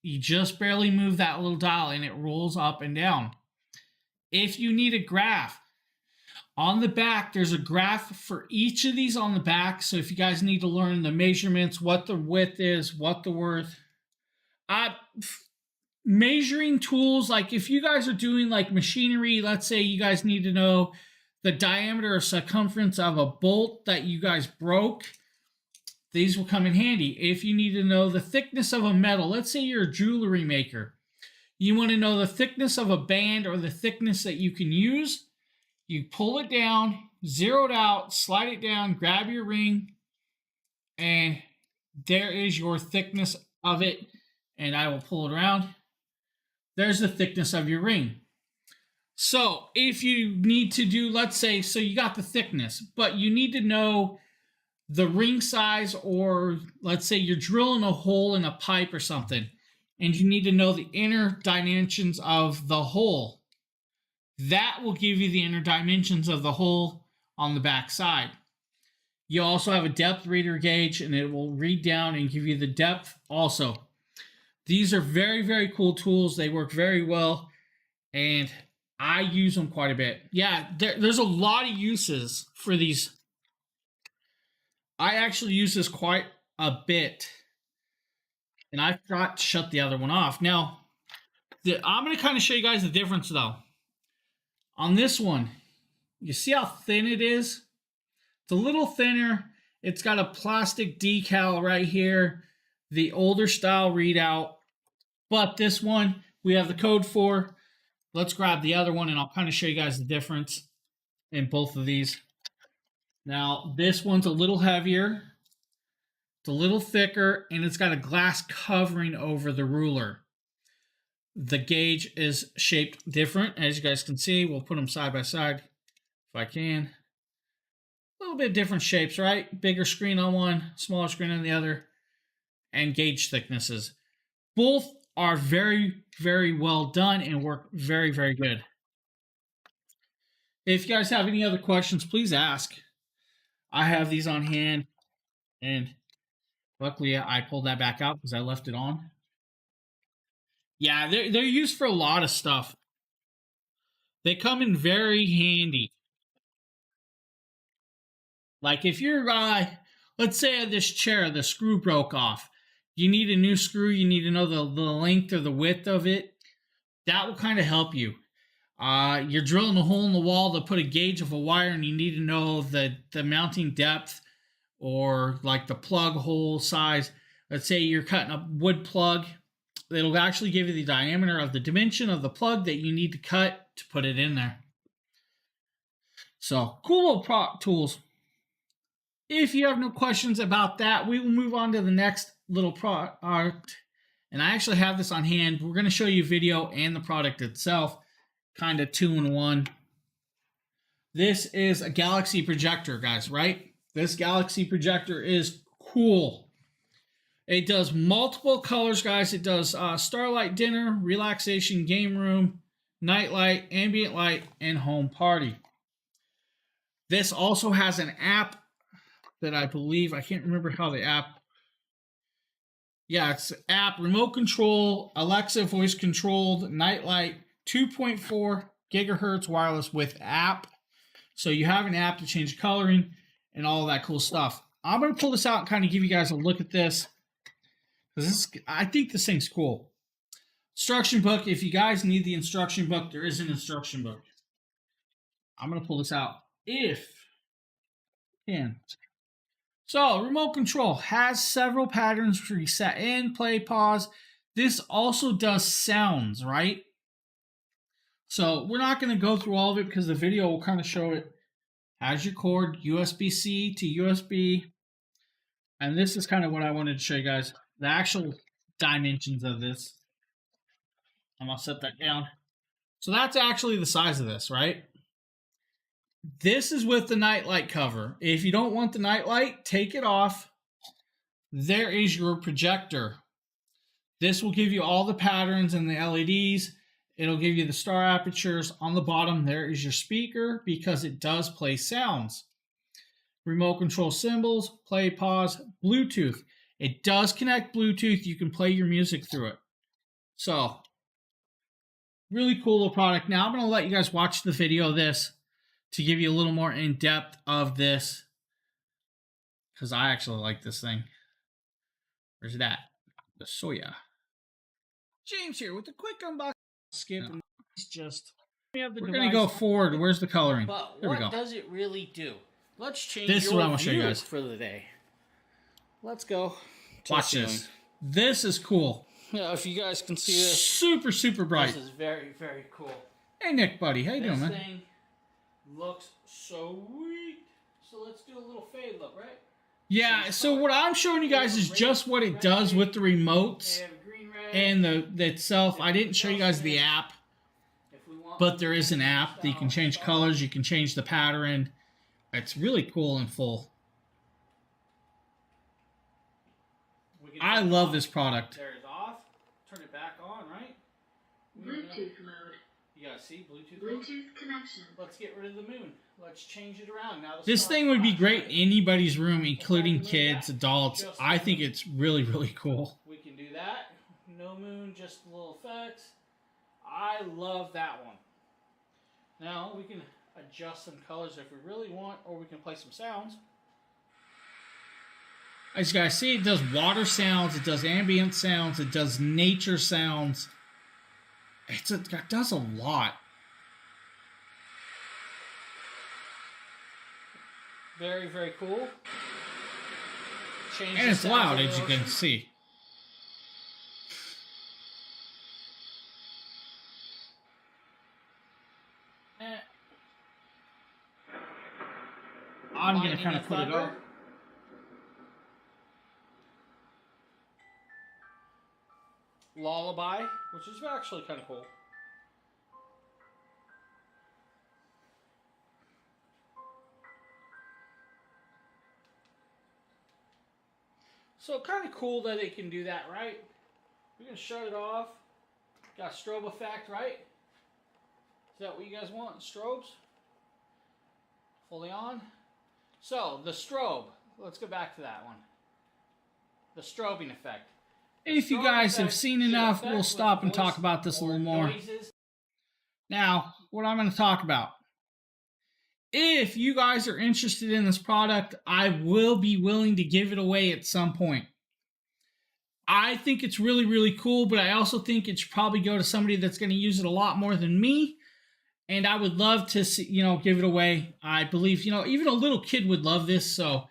you just barely move that little dial and it rolls up and down. If you need a graph, on the back, there's a graph for each of these on the back. So if you guys need to learn the measurements, what the width is, what the width. Measuring tools, like if you guys are doing like machinery, let's say you guys need to know the diameter or circumference of a bolt that you guys broke, these will come in handy. If you need to know the thickness of a metal, let's say you're a jewelry maker, you want to know the thickness of a band or the thickness that you can use, you pull it down, zero it out, slide it down, grab your ring, and there is your thickness of it. And I will pull it around. There's the thickness of your ring. So if you need to do, let's say, so you got the thickness, but you need to know the ring size, or let's say you're drilling a hole in a pipe or something, and you need to know the inner dimensions of the hole. That will give you the inner dimensions of the hole on the back side. You also have a depth reader gauge, and it will read down and give you the depth also. These are very, very cool tools. They work very well, and I use them quite a bit. Yeah, there's a lot of uses for these. I actually use this quite a bit, and I forgot to shut the other one off. Now, I'm going to kind of show you guys the difference, though. On this one, you see how thin it is? It's a little thinner. It's got a plastic decal right here, the older style readout. But this one, we have the code for. Let's grab the other one, and I'll kind of show you guys the difference in both of these. Now, this one's a little heavier. It's a little thicker, and it's got a glass covering over the ruler. The gauge is shaped different, as you guys can see. We'll put them side by side if I can. A little bit different shapes, right? Bigger screen on one, smaller screen on the other, and gauge thicknesses. Both are very, very well done and work very, very good. If you guys have any other questions, please ask. I have these on hand, and luckily I pulled that back out because I left it on. Yeah, they're used for a lot of stuff. They come in very handy. Like if you're, let's say this chair, the screw broke off. You need a new screw. You need to know the length or the width of it. That will kind of help you. You're drilling a hole in the wall to put a gauge of a wire, and you need to know the mounting depth or like the plug hole size. Let's say you're cutting a wood plug. It'll actually give you the diameter of the dimension of the plug that you need to cut to put it in there. So, cool little tools. If you have no questions about that, we will move on to the next little product. And I actually have this on hand. We're going to show you a video and the product itself. Kind of 2-in-1. This is a Galaxy projector, guys, right? This Galaxy projector is cool. It does multiple colors, guys. It does starlight dinner, relaxation, game room, night light, ambient light, and home party. This also has an app that I believe, I can't remember how the app. Yeah, it's app, remote control, Alexa voice controlled, night light, 2.4 gigahertz wireless with app. So you have an app to change coloring and all that cool stuff. I'm going to pull this out and kind of give you guys a look at this. I think this thing's cool. Instruction book. If you guys need the instruction book, there is an instruction book. I'm going to pull this out if I can. So, remote control has several patterns for reset in, play, pause. This also does sounds, right? So, we're not going to go through all of it because the video will kind of show it. Has your cord, USB-C to USB. And this is kind of what I wanted to show you guys. The actual dimensions of this. I'm going to set that down. So, that's actually the size of this, right? This is with the nightlight cover. If you don't want the nightlight, take it off. There is your projector. This will give you all the patterns and the LEDs. It'll give you the star apertures. On the bottom, there is your speaker because it does play sounds. Remote control symbols, play, pause, Bluetooth. It does connect Bluetooth. You can play your music through it. So, really cool little product. Now, I'm going to let you guys watch the video of this to give you a little more in-depth of this, because I actually like this thing. Where's that? The Soya. James here with a quick unboxing. Skip and just. We're going to go forward. Where's the coloring? But there we go. what does it really do? Let's change This is your what I'm going to show you view guys. for the day. Let's go. to Watch the this. ceiling. This is cool. Yeah, if you guys can see this, Super, super bright. this is very, very cool. Hey, Nick, buddy. How you doing, This man? thing looks so sweet. So let's do a little fade look, right? Yeah, so what I'm showing you guys is just what it does with the remotes They have green, red. and the itself. I didn't show you guys the app, If we want but there is an app that you can change colors, you can change the pattern. It's really cool and full. we can I turn it love off. this product. There it's off. Turn it back on, right? Bluetooth mode. You guys see Bluetooth mode? Bluetooth connection. Let's get rid of the moon. Let's change it around. Now the This star's thing would be flash, great right? in anybody's room, including kids, adults. I think it's really, really cool. We can do that. No moon, just a little effects. I love that one. Now we can adjust some colors if we really want, or we can play some sounds. As you guys see, it does water sounds, it does ambient sounds, it does nature sounds. It does a lot. Very, very cool. Change And the it's sounds loud, of as the you can ocean. see. Eh. I'm going to Lightning kind of and put it thunder. up. Lullaby, which is actually kind of cool. So kind of cool that it can do that, right? We can shut it off. Got strobe effect, right? Is that what you guys want? Strobes? Fully on? So, the strobe. Let's go back to that one. The strobing effect. If you guys have seen enough, we'll stop and talk about this a little more. Now, what I'm going to talk about. If you guys are interested in this product, I will be willing to give it away at some point. I think it's really, really cool, but I also think it should probably go to somebody that's going to use it a lot more than me. And I would love to see, give it away. I believe, even a little kid would love this. So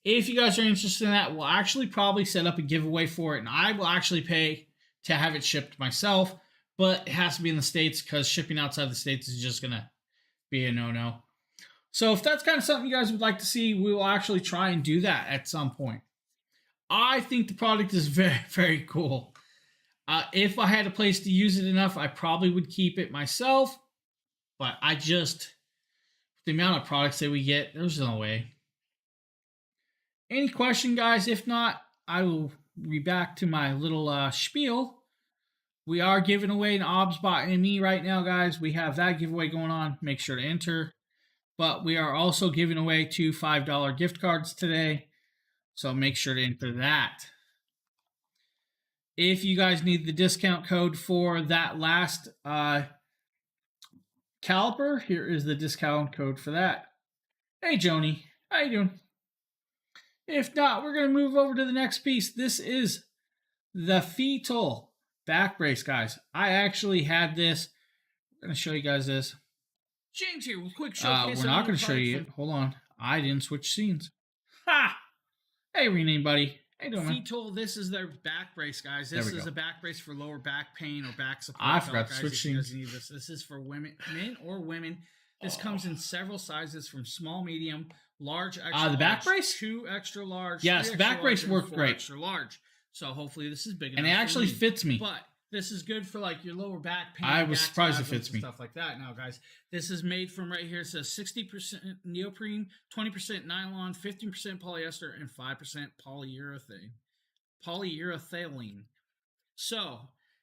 if you guys are interested in that, we'll actually probably set up a giveaway for it. And I will actually pay to have it shipped myself. But it has to be in the States because shipping outside the States is just going to be a no-no. So if that's kind of something you guys would like to see, we will actually try and do that at some point. I think the product is very, very cool. If I had a place to use it enough, I probably would keep it myself. But the amount of products that we get, there's no way. Any question, guys? If not, I will be back to my little spiel. We are giving away an OBSBot ME right now, guys. We have that giveaway going on. Make sure to enter. But we are also giving away 2 $5 gift cards today. So make sure to enter that. If you guys need the discount code for that last caliper, here is the discount code for that. Hey, Joni. How you doing? If not, we're going to move over to the next piece. This is the Fetal back brace, guys. I actually had this. I'm going to show you guys this. James here with quick showcase. We're not going to show you it. Hold on. I didn't switch scenes. Ha! Hey, rename buddy. How you doing, man? Fetal, this is their back brace, guys. There This we is go. a back brace for lower back pain or back support. I forgot to guys, switch if you guys things. need this. This is for women, men or women. This comes in several sizes from small, medium, large, extra the back large, brace? 2 extra large. Yes, 3 the back extra brace large, and worked 4 great. Extra large. So hopefully this is big enough. And it for actually me. fits me. But this is good for like your lower back pain. I was back surprised it spasms, fits and me. Stuff like that. Now, guys, this is made from right here. It says 60% neoprene, 20% nylon, 15% polyester, and 5% polyurethane. So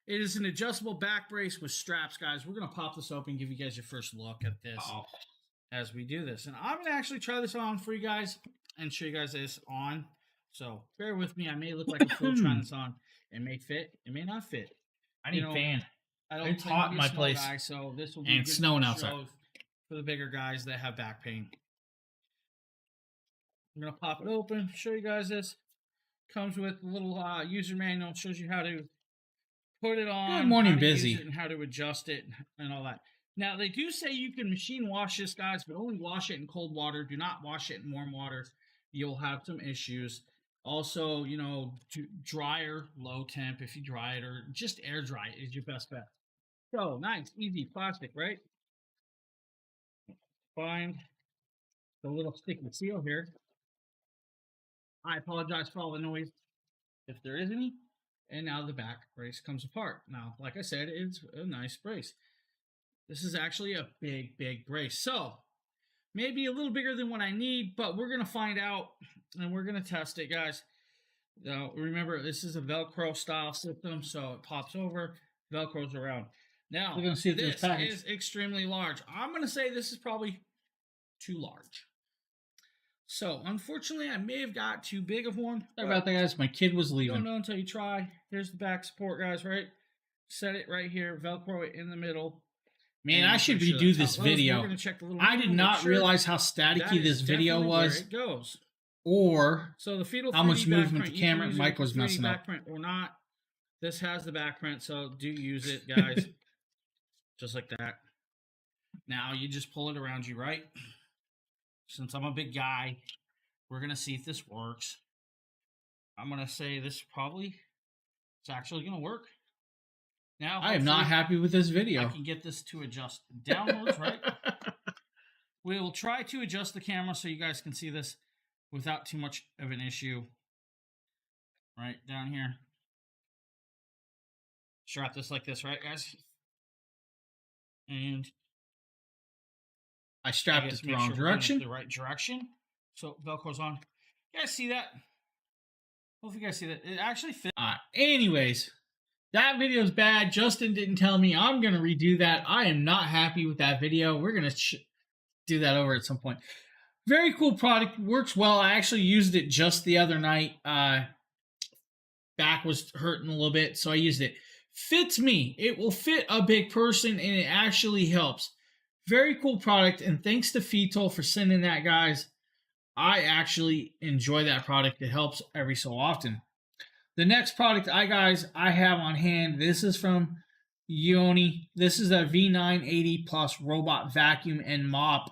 it is an adjustable back brace with straps, guys. We're gonna pop this open, give you guys your first look at this as we do this, and I'm gonna actually try this on for you guys and show you guys this on. So bear with me. I may look like a fool trying this on. It may fit. It may not fit. I need a fan. I don't It's claim hot to be in a my small place. guy, so this will be And a it's good snowing show outside. for the bigger guys that have back pain. I'm gonna pop it open, show you guys this. Comes with a little user manual, shows you how to put it on. Good morning, how to use busy. it and how to adjust it and all that. Now they do say you can machine wash this, guys, but only wash it in cold water. Do not wash it in warm water. You'll have some issues. Also, you know, dryer, low temp if you dry it, or just air dry it is your best bet. So nice, easy, plastic, right? Find the little sticky seal here. I apologize for all the noise, if there is any. And now the back brace comes apart. Now, like I said, it's a nice brace. This is actually a big, big brace. So, maybe a little bigger than what I need, but we're going to find out, and we're going to test it, guys. Now, remember, this is a Velcro style system, so it pops over, Velcros around. Now, We're gonna see if there's this package. is extremely large. I'm going to say this is probably too large. So, unfortunately, I may have got too big of one. Sorry about that, guys. My kid was You don't leaving. know until you try. Here's the back support, guys, right? Set it right here, Velcro it in the middle. Man, And I I'm should pretty sure redo that's this how it goes. video. We're gonna check the little I did manual, not make sure realize how that staticky is this video definitely where was, it goes. or So the Fetal how much 3D movement backprint, the you can camera and use it mic with was 3D messing up. backprint or not. This has the backprint, so do use it, guys. Just like that. Now you just pull it around you, right? Since I'm a big guy, we're gonna see if this works. I'm gonna say this probably it's actually gonna work. Now I am not hopefully, happy with this I video. can get this to adjust downwards, right? We will try to adjust the camera so you guys can see this without too much of an issue. Right down here. Strap this like this, right, guys? And I strapped guess it the make wrong sure we're going direction. The right direction. So Velcro's on. You guys see that? Hopefully you guys see that. It actually fits. Anyways, that video's bad. Justin didn't tell me. I'm going to redo that. I am not happy with that video. We're going to do that over at some point. Very cool product. Works well. I actually used it just the other night. Back was hurting a little bit, so I used it. Fits me. It will fit a big person, and it actually helps. Very cool product, and thanks to Fetal for sending that, guys. I actually enjoy that product. It helps every so often. The next product I have on hand, this is from Yoni. This is a V980 Plus Robot Vacuum and Mop.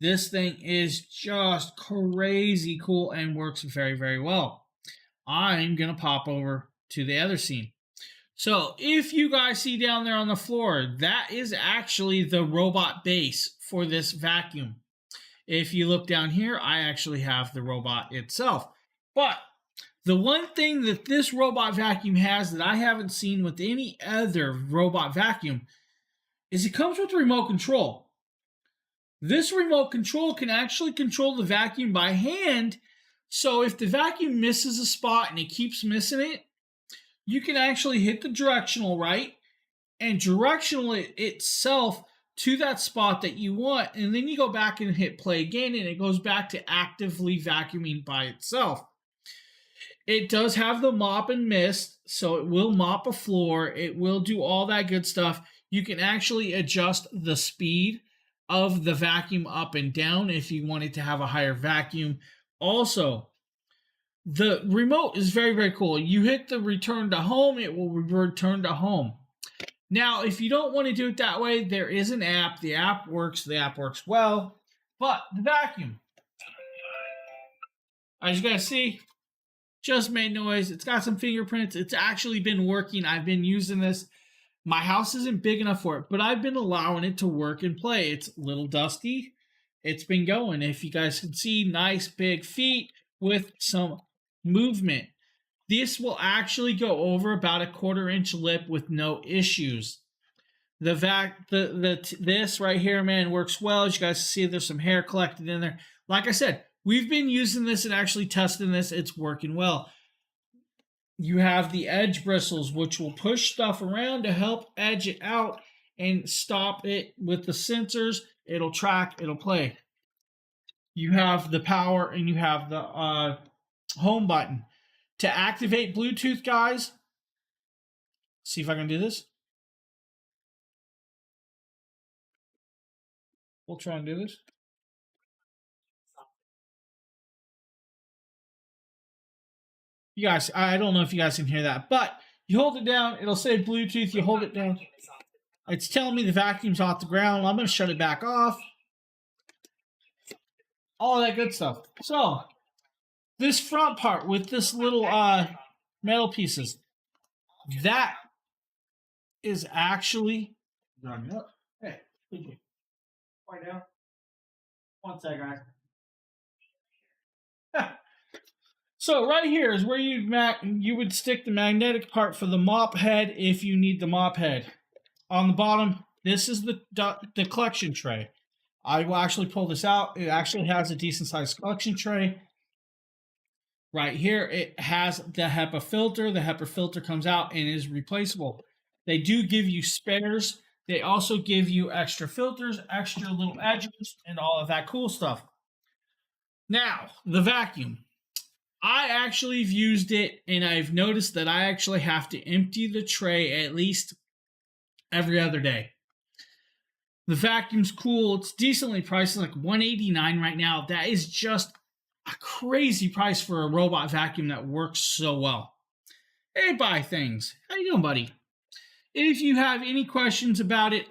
This thing is just crazy cool and works very, very well. I'm going to pop over to the other scene. So if you guys see down there on the floor, that is actually the robot base for this vacuum. If you look down here, I actually have the robot itself. But the one thing that this robot vacuum has that I haven't seen with any other robot vacuum is it comes with a remote control. This remote control can actually control the vacuum by hand. So if the vacuum misses a spot and it keeps missing it, you can actually hit the directional right and directional it itself to that spot that you want, and then you go back and hit play again, and it goes back to actively vacuuming by itself. It does have the mop and mist, so it will mop a floor. It will do all that good stuff. You can actually adjust the speed of the vacuum up and down if you wanted to have a higher vacuum. Also, the remote is very, very cool. You hit the return to home, it will return to home. Now, if you don't want to do it that way, there is an app. The app works well. But the vacuum, as you guys see, just made noise. It's got some fingerprints. It's actually been working. I've been using this. My house isn't big enough for it, but I've been allowing it to work and play. It's a little dusty. It's been going. If you guys can see, nice big feet with some movement. This will actually go over about a 1/4 inch lip with no issues. This right here, man, works well. As you guys see, there's some hair collected in there. Like I said, we've been using this and actually testing this. It's working well. You have the edge bristles, which will push stuff around to help edge it out and stop it with the sensors. It'll track, it'll play. You have the power and you have the home button. To activate Bluetooth, guys, see if I can do this. We'll try and do this. You guys, I don't know if you guys can hear that, but you hold it down, it'll say Bluetooth, you hold it down. It's telling me the vacuum's off the ground. I'm going to shut it back off. All that good stuff. So, this front part with this little metal pieces, that is actually... Hey, quiet down. One sec, guys. So right here is where you would stick the magnetic part for the mop head if you need the mop head. On the bottom, this is the collection tray. I will actually pull this out. It actually has a decent sized collection tray. Right here, it has the HEPA filter. The HEPA filter comes out and is replaceable. They do give you spares. They also give you extra filters, extra little edges, and all of that cool stuff. Now, the vacuum. I actually have used it, and I've noticed that I actually have to empty the tray at least every other day. The vacuum's cool. It's decently priced, like $189 right now. That is just a crazy price for a robot vacuum that works so well. Hey, Buy Things. How you doing, buddy? If you have any questions about it,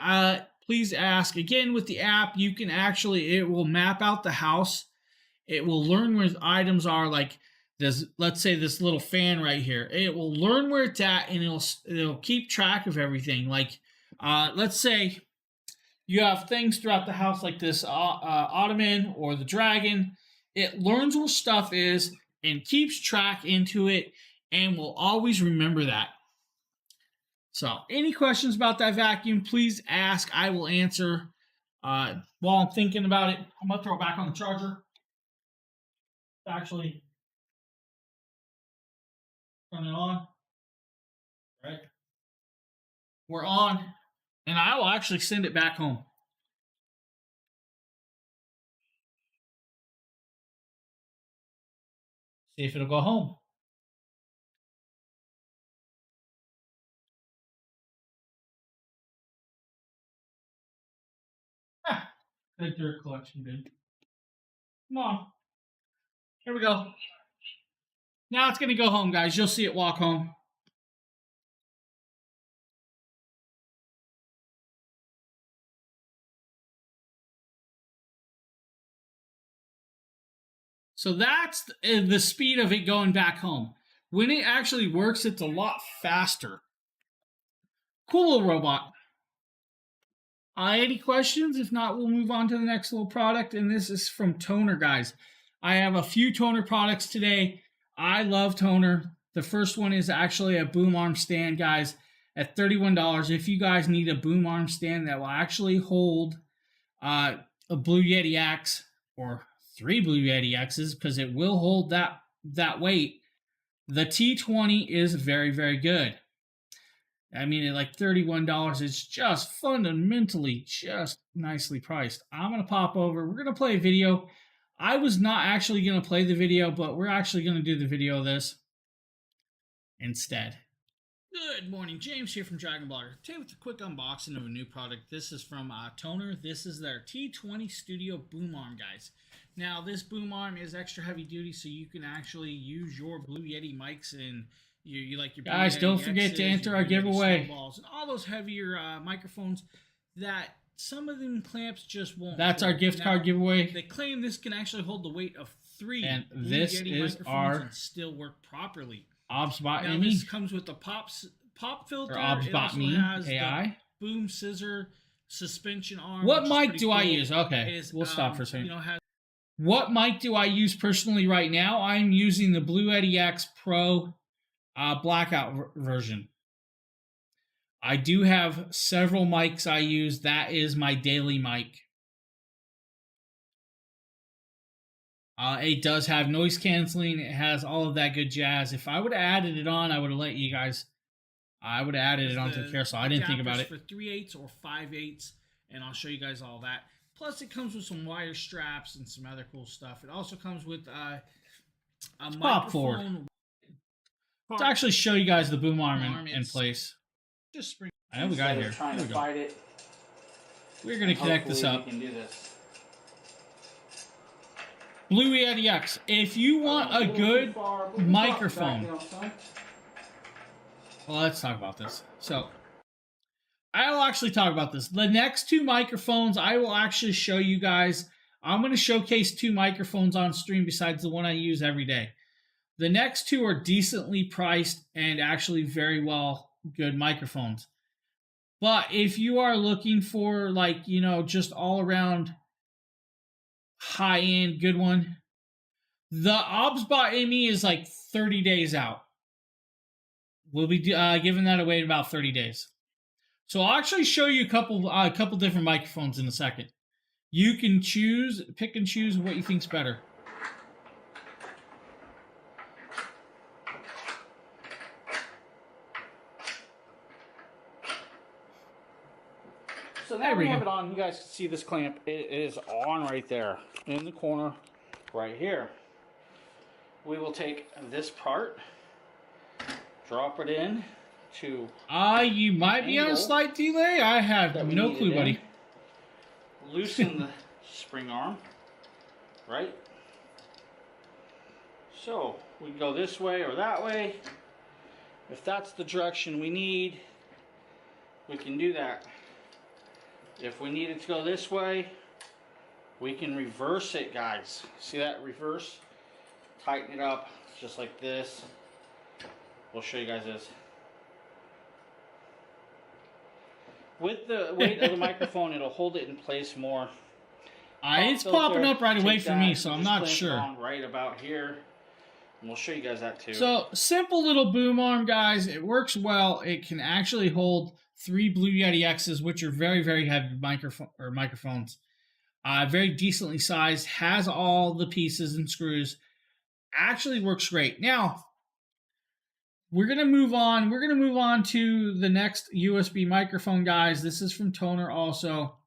please ask. Again, with the app, you can actually, it will map out the house. It will learn where the items are, like this, let's say this little fan right here. It will learn where it's at, and it'll keep track of everything. Like, let's say you have things throughout the house like this ottoman or the dragon. It learns where stuff is and keeps track into it and will always remember that. So any questions about that vacuum, please ask. I will answer. While I'm thinking about it, I'm going to throw it back on the charger. Actually, turn it on. Right. We're on. And I will actually send it back home. See if it'll go home. Good dirt collection, dude. Come on. Here we go. Now it's going to go home, guys. You'll see it walk home. So that's the speed of it going back home. When it actually works, it's a lot faster. Cool little robot. Any questions? If not, we'll move on to the next little product. And this is from Toner, guys. I have a few Toner products today. I love Toner. The first one is actually a boom arm stand, guys, at $31. If you guys need a boom arm stand that will actually hold a Blue Yeti X or 3 Blue Yeti X's, because it will hold that weight, the T20 is very, very good. I mean, at like $31, it's just fundamentally just nicely priced. I'm going to pop over. We're going to play a video. I was not actually going to play the video, but we're actually going to do the video of this instead. Good morning, James here from Dragon Blogger. Today with a quick unboxing of a new product. This is from Toner. This is their T20 Studio Boom Arm, guys. Now, this boom arm is extra heavy duty, so you can actually use your Blue Yeti mics and you like your guys. Don't forget to enter our giveaway. And all those heavier microphones that some of them clamps just won't. That's our hold. gift Now, card giveaway. They claim this can actually hold the weight of 3 And Blue this Yeti is microphones our and still work properly. OBSBot Now Emmy this comes with the pop filter. or It OBSBot also Me has AI. the boom scissor suspension arm. What which is mic pretty do I cool. use? Okay, Is, we'll stop for a second. You know, has What mic do I use personally right now? I'm using the Blue Yeti X Pro blackout version. I do have several mics I use. That is my daily mic. It does have noise canceling. It has all of that good jazz. If I would have added it on, I would have let you guys. I would have added it onto the carousel. I didn't think about it. For 3/8 or 5/8, and I'll show you guys all that. Plus, it comes with some wire straps and some other cool stuff. It also comes with a pop forward. microphone. Let's actually show you guys the boom arm in It's- place. Just spring. I know we got it here. Trying Here to we go. fight it. We're going to connect this Hopefully up. We can do this. Blue Yeti X. If you want a good microphone. Well, let's talk about this. So, I will actually talk about this. The next 2 microphones, I will actually show you guys. I'm going to showcase 2 microphones on stream besides the one I use every day. The next 2 are decently priced and actually very well good microphones. But if you are looking for, like, you know, just all around high-end good one, the OBSBot Emmy is like 30 days out. We'll be giving that away in about 30 days. So I'll actually show you a couple different microphones in a second. You can pick and choose what you think's better. So There now we we have go. it on. You guys can see this clamp. It is on right there in the corner right here. We will take this part, drop it in to You might be on a angle slight delay. I have that we no need clue, it buddy. in, loosen the spring arm, right? So we can go this way or that way. If that's the direction we need, we can do that. If we need it to go this way, we can reverse it, guys. See that reverse? Tighten it up just like this. We'll show you guys this. With the weight of the microphone, it'll hold it in place more. It's Filter, popping up right away take for that, me, so I'm just not clamp it sure. on right about here. And we'll show you guys that too. So, simple little boom arm, guys. It works well. It can actually hold 3 Blue Yeti X's, which are very, very heavy microphones. Very decently sized. Has all the pieces and screws. Actually works great. Now, we're gonna move on. We're gonna move on to the next USB microphone, guys. This is from Toner also.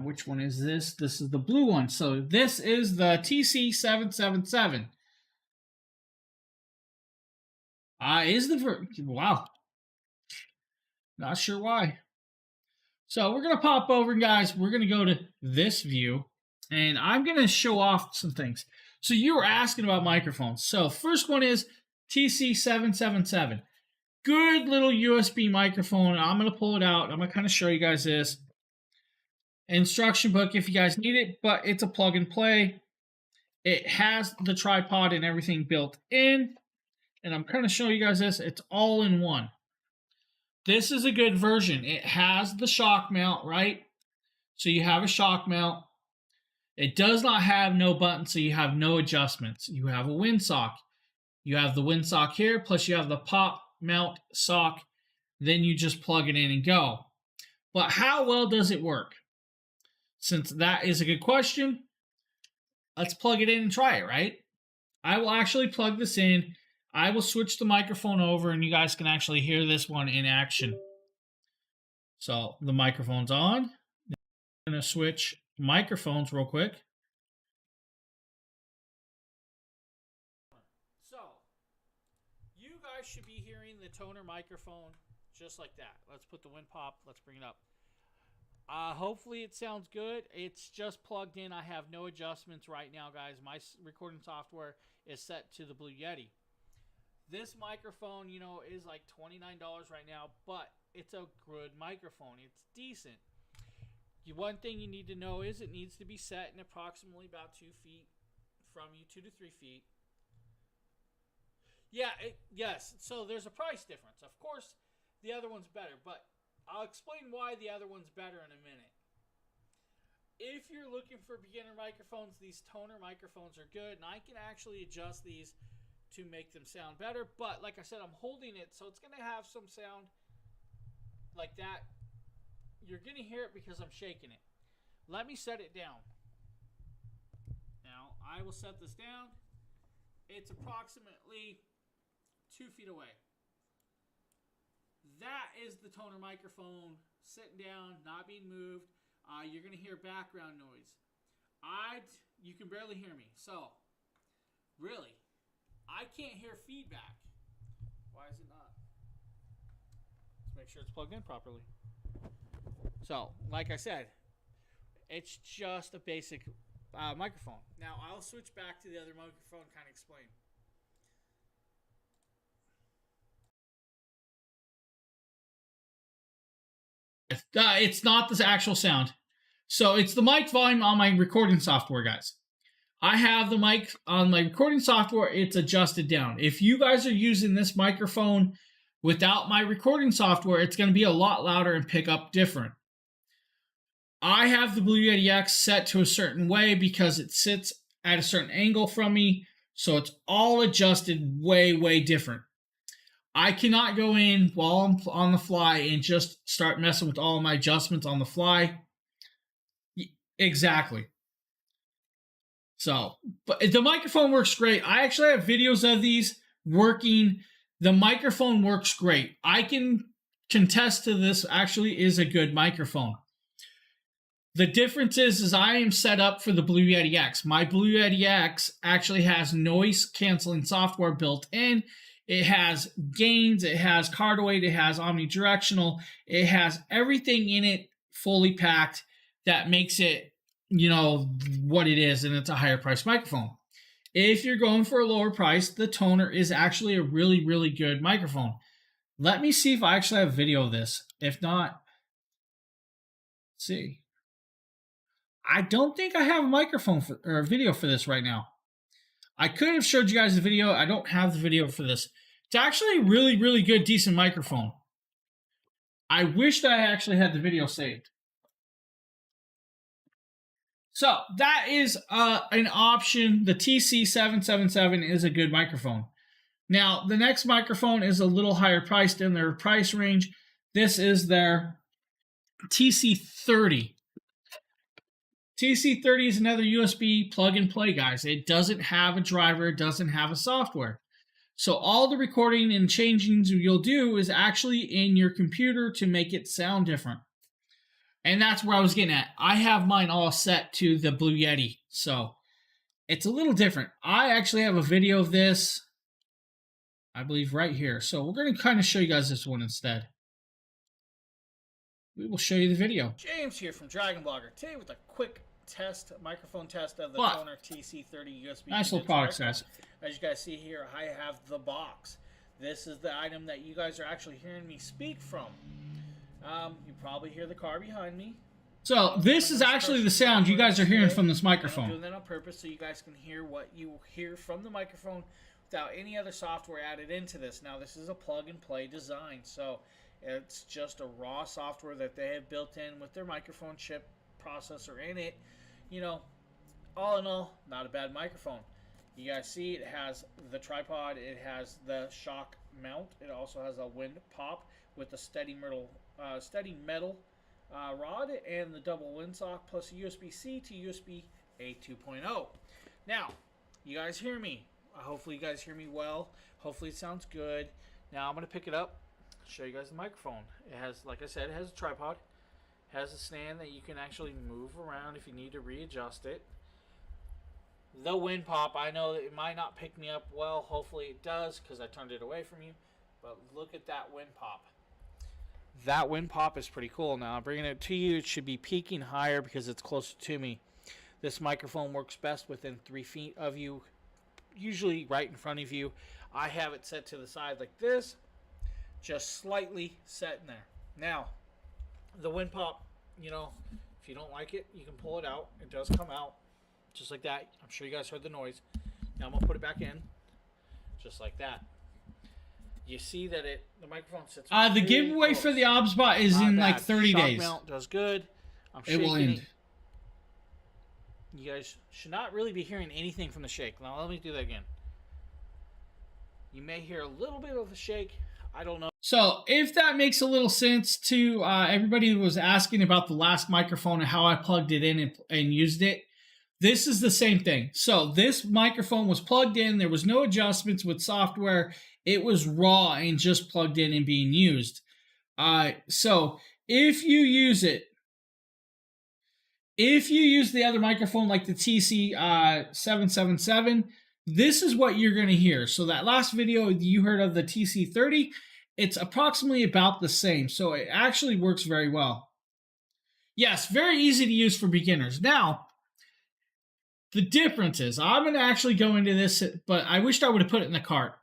Which one is this? This is the blue one. So this is the TC777. Wow. Not sure why. So we're going to pop over, guys. We're going to go to this view, and I'm going to show off some things. So you were asking about microphones. So first one is TC777. Good little USB microphone. I'm going to pull it out. I'm going to kind of show you guys this. Instruction book if you guys need it, but it's a plug and play. It has the tripod and everything built in. And I'm kind of showing you guys this. It's all in one. This is a good version. It has the shock mount, right? So you have a shock mount. It does not have no button, so you have no adjustments. You have a windsock. You have the windsock here, plus you have the pop mount sock. Then you just plug it in and go. But how well does it work? Since that is a good question, let's plug it in and try it, right? I will actually plug this in. I will switch the microphone over, and you guys can actually hear this one in action. So the microphone's on. I'm going to switch microphones real quick. So you guys should be hearing the Toner microphone just like that. Let's put the wind pop. Let's bring it up. Hopefully it sounds good. It's just plugged in. I have no adjustments right now, guys. My recording software is set to the Blue Yeti. This microphone, you know, is like $29 right now, but it's a good microphone. It's decent. One thing you need to know is it needs to be set in approximately about 2 feet from you, 2 to 3 feet. Yeah, yes. So there's a price difference. Of course, the other one's better, but I'll explain why the other one's better in a minute. If you're looking for beginner microphones, these toner microphones are good, and I can actually adjust these to make them sound better. But like I said, I'm holding it, so it's going to have some sound like that. You're going to hear it because I'm shaking it. Let me set it down. Now, I will set this down. It's approximately 2 feet away. That is the toner microphone sitting down, not being moved. You're going to hear background noise. You can barely hear me. So, really, I can't hear feedback. Why is it not? Let's make sure it's plugged in properly. So, like I said, it's just a basic microphone. Now, I'll switch back to the other microphone and kind of explain. It's not the actual sound. So it's the mic volume on my recording software, guys. I have the mic on my recording software. It's adjusted down. If you guys are using this microphone without my recording software, it's going to be a lot louder and pick up different. I have the Blue Yeti X set to a certain way because it sits at a certain angle from me. So it's all adjusted way, way different. I cannot go in while I'm on the fly and just start messing with all of my adjustments on the fly. Exactly. So, but the microphone works great. I actually have videos of these working. The microphone works great. I can contest to this actually is a good microphone. The difference is I am set up for the Blue Yeti X. My Blue Yeti X actually has noise canceling software built in. It has gains, it has cardioid, it has omnidirectional, it has everything in it fully packed that makes it, what it is, and it's a higher price microphone. If you're going for a lower price, the toner is actually a really, really good microphone. Let me see if I actually have video of this. If not, let's see. I don't think I have a microphone or a video for this right now. I could have showed you guys the video. I don't have the video for this. It's actually a really, really good, decent microphone. I wish that I actually had the video saved. So that is an option. The TC777 is a good microphone. Now, the next microphone is a little higher priced in their price range. This is their TC30. TC30 is another USB plug and play, guys. It doesn't have a driver, it doesn't have a software. So all the recording and changings you'll do is actually in your computer to make it sound different. And that's where I was getting at. I have mine all set to the Blue Yeti, so it's a little different. I actually have a video of this, I believe, right here. So we're going to kind of show you guys this one instead. We will show you the video. James here from Dragon Blogger. Today with a quick microphone test of the Toner TC30 USB. Nice little products, guys. As you guys see here, I have the box. This is the item that you guys are actually hearing me speak from. You probably hear the car behind me. So this is actually the sound you guys are hearing from this microphone. I'm doing that on purpose so you guys can hear what you hear from the microphone without any other software added into this. Now this is a plug and play design, so it's just a raw software that they have built in with their microphone chip processor in it. All in all, not a bad microphone. You guys see it has the tripod, it has the shock mount, it also has a wind pop with a steady metal rod and the double windsock plus USB-C to USB-A 2.0. Now, you guys hear me. Hopefully you guys hear me well. Hopefully it sounds good. Now I'm going to pick it up, show you guys the microphone. It has, like I said, it has a tripod. It has a stand that you can actually move around if you need to readjust it. The wind pop, I know that it might not pick me up well. Hopefully it does because I turned it away from you. But look at that wind pop. That wind pop is pretty cool. Now I'm bringing it to you. It should be peaking higher because it's closer to me. This microphone works best within 3 feet of you, usually right in front of you. I have it set to the side like this, just slightly set in there. Now, the wind pop, if If you don't like it, you can pull it out. It does come out just like that. I'm sure you guys heard the noise. Now I'm gonna put it back in, just like that. You see that the microphone sits. The giveaway for the OBSBot is in like 30 Shock days. Mount does good. I'm It will shaking end. it. You guys should not really be hearing anything from the shake. Now let me do that again. You may hear a little bit of a shake. I don't know. So if that makes a little sense to everybody who was asking about the last microphone and how I plugged it in and used it, this is the same thing. So this microphone was plugged in. There was no adjustments with software. It was raw and just plugged in and being used. So if you use it, if you use the other microphone like the TC777, this is what you're going to hear. So that last video you heard of the TC30, it's approximately about the same. So it actually works very well. Yes, very easy to use for beginners. Now, the difference is, I'm going to actually go into this, but I wished I would have put it in the cart.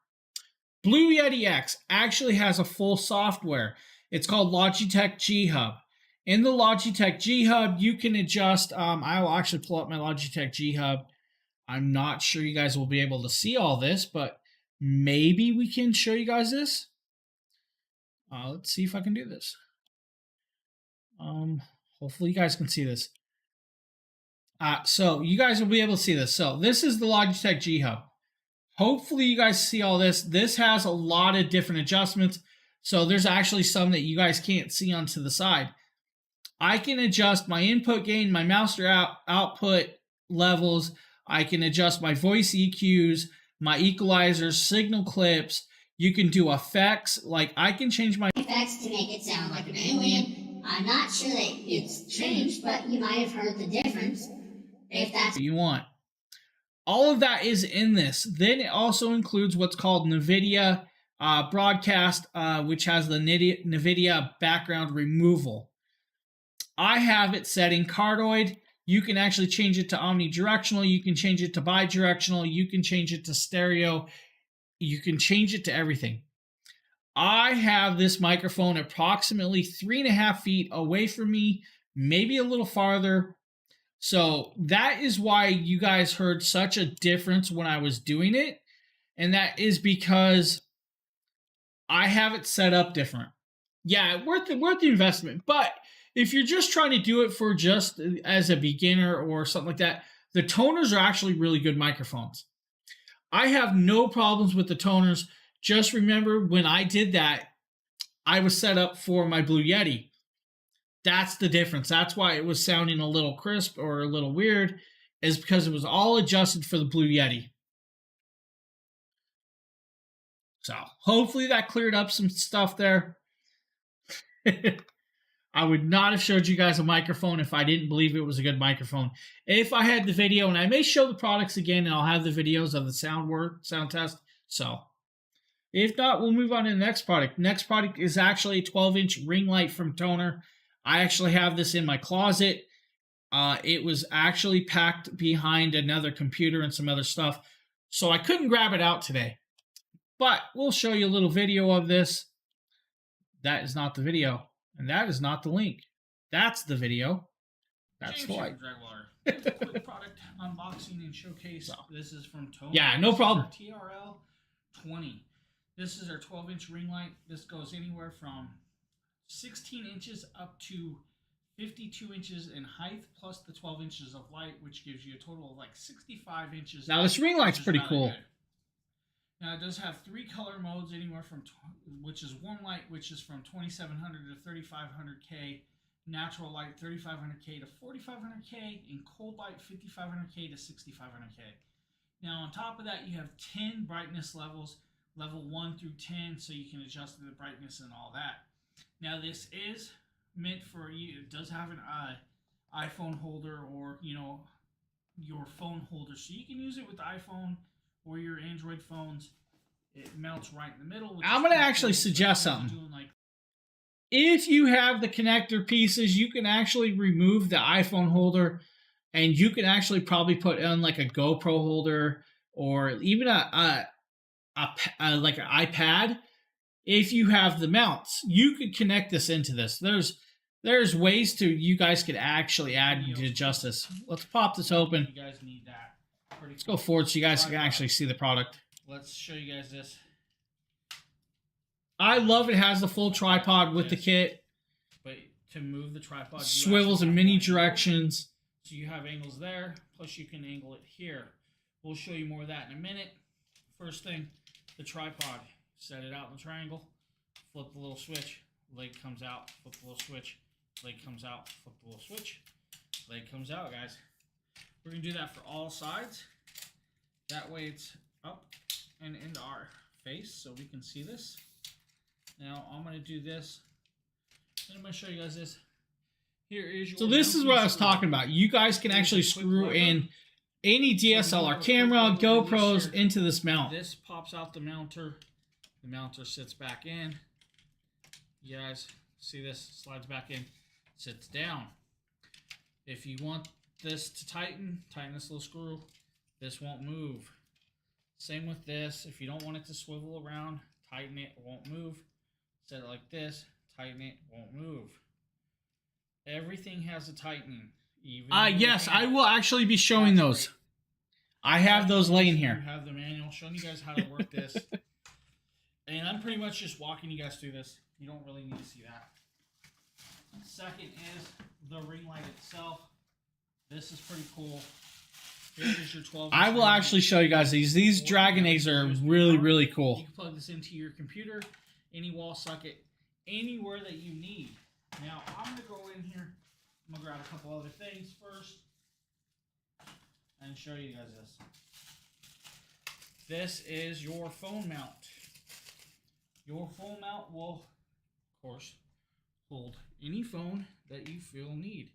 Blue Yeti X actually has a full software. It's called Logitech G Hub. In the Logitech G Hub, you can adjust. I will actually pull up my Logitech G Hub. I'm not sure you guys will be able to see all this, but maybe we can show you guys this. Let's see if I can do this. Hopefully you guys can see this. So you guys will be able to see this. So this is the Logitech G Hub. Hopefully you guys see all this. This has a lot of different adjustments. So there's actually some that you guys can't see onto the side. I can adjust my input gain, my master output levels. I can adjust my voice EQs, my equalizers, signal clips. You can do effects. Like I can change my effects to make it sound like an alien. I'm not sure that it's changed, but you might have heard the difference. If that's what you want. All of that is in this. Then it also includes what's called Nvidia broadcast, which has the Nvidia background removal. I have it set in cardioid. You can actually change it to omnidirectional. You can change it to bidirectional. You can change it to stereo. You can change it to everything. I have this microphone approximately 3.5 feet away from me, maybe a little farther. So that is why you guys heard such a difference when I was doing it. And that is because I have it set up different. Yeah, worth the investment. But if you're just trying to do it for just as a beginner or something like that, the toners are actually really good microphones. I have no problems with the toners. Just remember when I did that, I was set up for my Blue Yeti. That's the difference. That's why it was sounding a little crisp or a little weird, is because it was all adjusted for the Blue Yeti. So hopefully that cleared up some stuff there. I would not have showed you guys a microphone if I didn't believe it was a good microphone. If I had the video, and I may show the products again, and I'll have the videos of the sound test. So if not, we'll move on to the next product. Next product is actually a 12-inch ring light from Toner. I actually have this in my closet. It was actually packed behind another computer and some other stuff, so I couldn't grab it out today. But we'll show you a little video of this. That is not the video, and that is not the link. That's the video. That's the light. Quick product unboxing and showcase. So. This is from Toner. Yeah, no problem. TRL 20. This is our 12-inch ring light. This goes anywhere from 16 inches up to 52 inches in height, plus the 12 inches of light, which gives you a total of like 65 inches. Now this ring light's pretty cool. Good. Now it does have 3 color modes, anywhere from which is warm light, which is from 2700 to 3500K, natural light 3500K to 4500K, and cold light 5500K to 6500K. Now on top of that, you have 10 brightness levels, level 1 through 10, so you can adjust the brightness and all that. Now this is meant for you. It does have an iPhone holder, or your phone holder, so you can use it with the iPhone or your Android phones. It melts right in the middle. I'm going to actually suggest something. If you have the connector pieces, you can actually remove the iPhone holder, and you can actually probably put on like a GoPro holder, or even like an iPad. If you have the mounts, you could connect this into this. There's there's ways to you guys could actually add to adjust this. Let's pop this open. You guys need that. Let's go forward so you guys can actually see the product. Let's show you guys this. I love it has the full tripod with the kit. But to move the tripod, you Swivels actually in have many one. directions. So you have angles there, plus you can angle it here. We'll show you more of that in a minute. First thing, the tripod. Set it out in the triangle, flip the little switch, leg comes out, flip the little switch, leg comes out, flip the little switch, leg comes out, guys. We're going to do that for all sides. That way it's up and into our face so we can see this. Now I'm going to do this, and I'm going to show you guys this. Here is your So this is what I was talking about. You guys can actually screw in any DSLR camera, GoPros into this mount. This pops out the mounter. The mounter sits back in. You guys see this? Slides back in, sits down. If you want this to tighten this little screw. This won't move. Same with this. If you don't want it to swivel around, tighten it, it won't move. Set it like this, tighten it, won't move. Everything has a tightening. Even Yes, I will actually be showing those. I have those laying here. I have the manual showing you guys how to work this. And I'm pretty much just walking you guys through this. You don't really need to see that. Second is the ring light itself. This is pretty cool. Here is your 12. I will actually show you guys these. These Dragon eggs are really, really You cool. can plug this into your computer, any wall socket, anywhere that you need. Now, I'm going to go in here. I'm going to grab a couple other things first and show you guys this. This is your phone mount. Your phone mount will, of course, hold any phone that you feel need.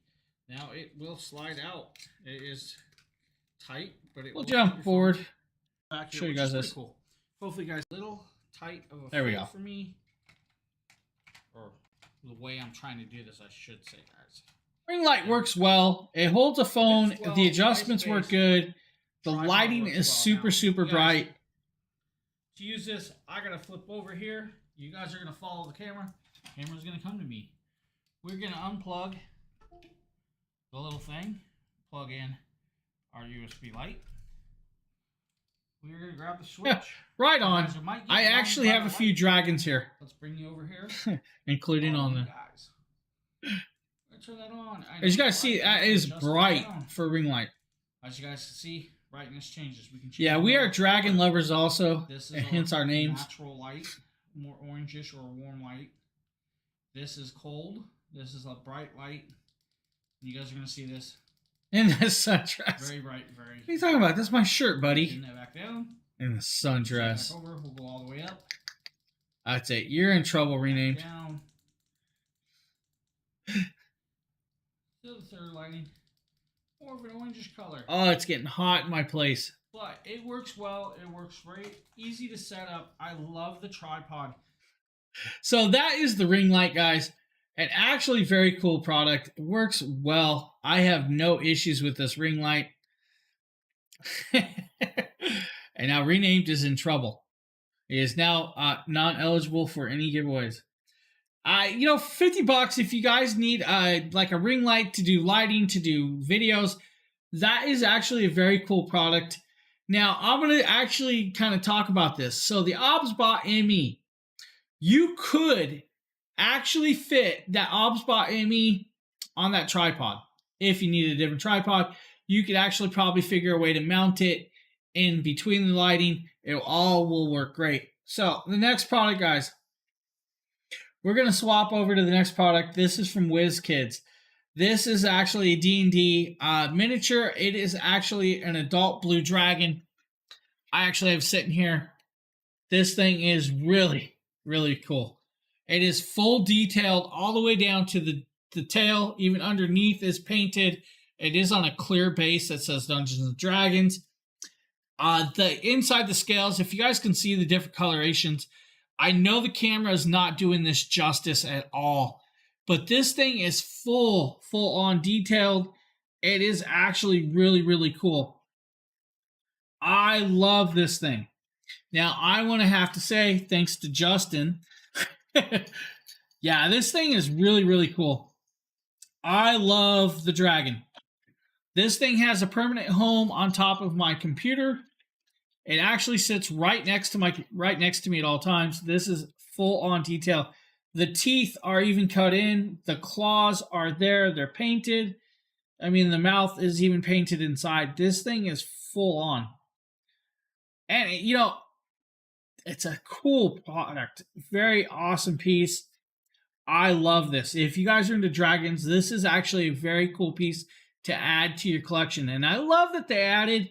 Now, it will slide out. It is tight, but it We'll will jump keep your forward. phone back here, Show you which guys is pretty this. Cool. Hopefully, guys, a little tight of a There we fit go. for me, or the way I'm trying to do this, I should say, guys. Ring light works well. It holds a phone. Fits well, The adjustments nice work space. good. The Tripod lighting works is well. super, Now, super you guys- bright. To use this, I gotta flip over here. You guys are gonna follow the camera. The camera's gonna come to me. We're gonna unplug the little thing, plug in our USB light. We're gonna grab the switch. Right You on. guys might get I blinded actually by have the a few light. dragons here, Let's bring you over here. including Follow on me, the. guys. Let's turn that on. I As you know, guys see, right? that You can is adjust it bright down. for ring light. As you guys can see, brightness changes. We can change Yeah, the we are color. dragon lovers also, This is and hence our names. Natural light, more orangish or warm light. This is cold. This is a bright light. You guys are gonna see this. In the sundress. Very bright, very. What are you talking about? That's my shirt, buddy. Pin that back down. In the Set sundress. back over. We'll go all the way up. That's it. You're in trouble, Back renamed. down. Still the third lighting. More of an orangish color. Oh, it's getting hot in my place. But it works well. It works great. Easy to set up. I love the tripod. So that is the ring light, guys. An actually very cool product. It works well. I have no issues with this ring light. And now Renamed is in trouble. He is now non-eligible for any giveaways. $50 if you guys need like a ring light to do lighting, to do videos. That is actually a very cool product. Now, I'm going to actually kind of talk about this. So the OBSBot ME, you could actually fit that OBSBot ME on that tripod. If you needed a different tripod, you could actually probably figure a way to mount it in between the lighting. It all will work great. So the next product, guys, we're going to swap over to the next product. This is from WizKids. This is actually a D&D miniature. It is actually an adult blue dragon. I actually have sitting here. This thing is really, really cool. It is full detailed all the way down to the tail. Even underneath is painted. It is on a clear base that says Dungeons and Dragons. The inside the scales, if you guys can see the different colorations, I know the camera is not doing this justice at all. But this thing is full on detailed. It is actually really, really cool. I love this thing. Now, I want to have to say, thanks to Justin. Yeah, this thing is really, really cool. I love the Dragon. This thing has a permanent home on top of my computer. It actually sits right next to me at all times. This is full on detail. The teeth are even cut in. The claws are there. They're painted. I mean, the mouth is even painted inside. This thing is full on. And, it's a cool product. Very awesome piece. I love this. If you guys are into dragons, this is actually a very cool piece to add to your collection. And I love that they added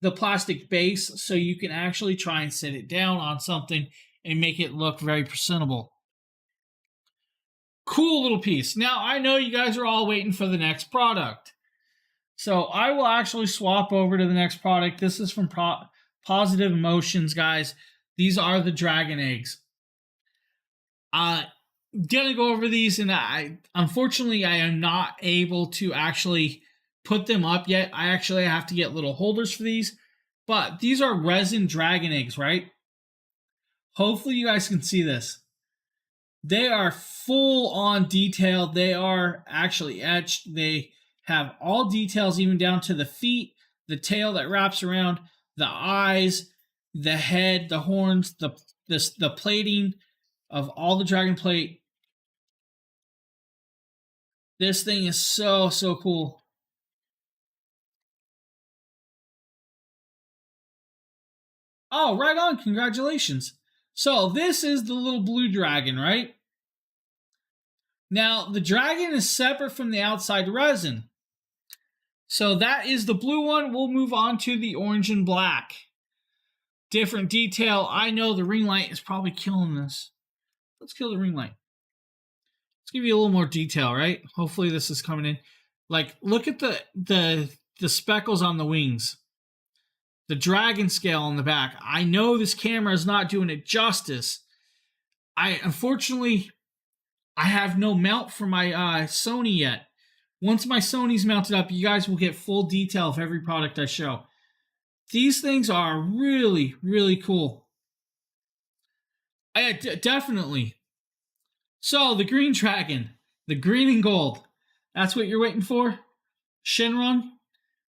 the plastic base so you can actually try and sit it down on something and make it look very presentable. Cool little piece. Now, I know you guys are all waiting for the next product. So I will actually swap over to the next product. This is from Positive Emotions, guys. These are the dragon eggs. Gonna go over these, and unfortunately I am not able to actually put them up yet. I actually have to get little holders for these, but these are resin dragon eggs, right? Hopefully you guys can see this. They are full on detailed. They are actually etched. They have all details, even down to the feet, the tail that wraps around, the eyes, the head, the horns, the plating of all the dragon plate. This thing is so cool. Oh, right on. Congratulations. So this is the little blue dragon, right? Now, the dragon is separate from the outside resin. So that is the blue one. We'll move on to the orange and black. Different detail. I know the ring light is probably killing this. Let's kill the ring light. Let's give you a little more detail, right? Hopefully this is coming in. Like, look at the speckles on the wings. The dragon scale on the back. I know this camera is not doing it justice. Unfortunately, I have no mount for my Sony yet. Once my Sony's mounted up, you guys will get full detail of every product I show. These things are really, really cool. Definitely. So, the green dragon. The green and gold. That's what you're waiting for? Shinron?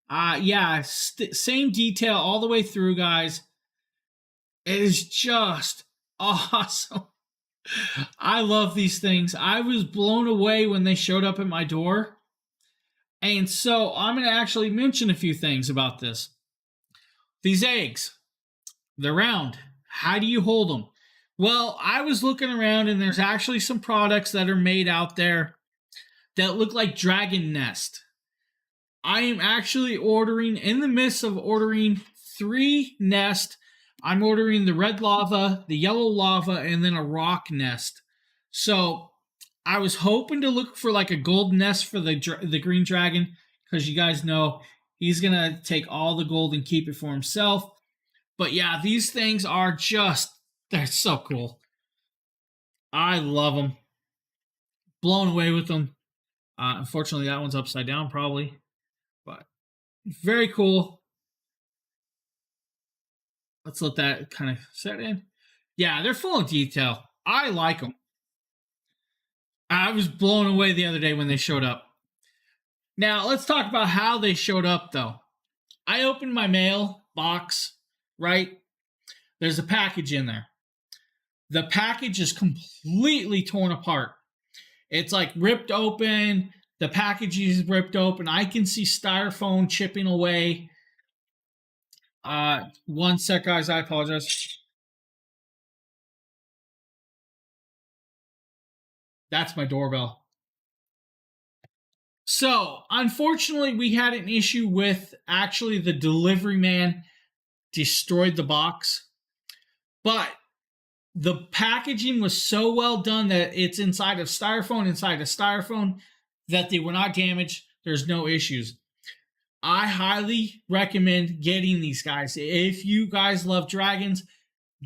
Yeah, same detail all the way through, guys. It is just awesome. I love these things. I was blown away when they showed up at my door. And so I'm going to actually mention a few things about this. These eggs, they're round. How do you hold them? Well, I was looking around, and there's actually some products that are made out there that look like dragon nest. I am actually in the midst of ordering 3 nests. I'm ordering the red lava, the yellow lava, and then a rock nest. So I was hoping to look for like a gold nest for the green dragon, because you guys know he's going to take all the gold and keep it for himself. But yeah, these things are they're so cool. I love them. Blown away with them. Unfortunately, that one's upside down probably. But very cool. Let's let that kind of set in. Yeah, they're full of detail. I like them. I was blown away the other day when they showed up. Now, let's talk about how they showed up, though. I opened my mail box, right? There's a package in there. The package is completely torn apart. It's like ripped open. The package is ripped open. I can see styrofoam chipping away. One sec, guys. I apologize. That's my doorbell. So, unfortunately, we had an issue with actually the delivery man destroyed the box. But the packaging was so well done that it's inside of styrofoam, that they were not damaged. There's no issues. I highly recommend getting these guys. If you guys love dragons,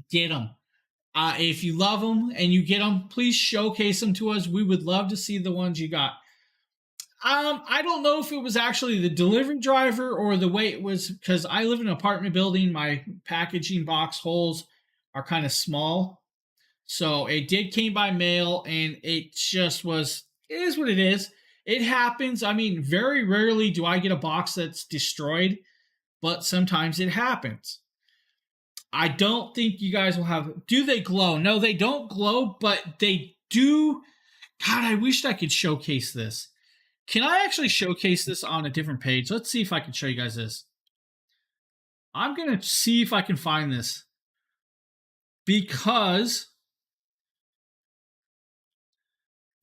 get them. If you love them and you get them, please showcase them to us. We would love to see the ones you got. I don't know if it was actually the delivery driver or the way it was, because I live in an apartment building. My packaging box holes are kind of small. So it came by mail, and it just was, it is what it is. It happens. I mean, very rarely do I get a box that's destroyed, but sometimes it happens. I don't think you guys will have... Do they glow? No, they don't glow, but they do... God, I wish I could showcase this. Can I actually showcase this on a different page? Let's see if I can show you guys this. I'm going to see if I can find this. Because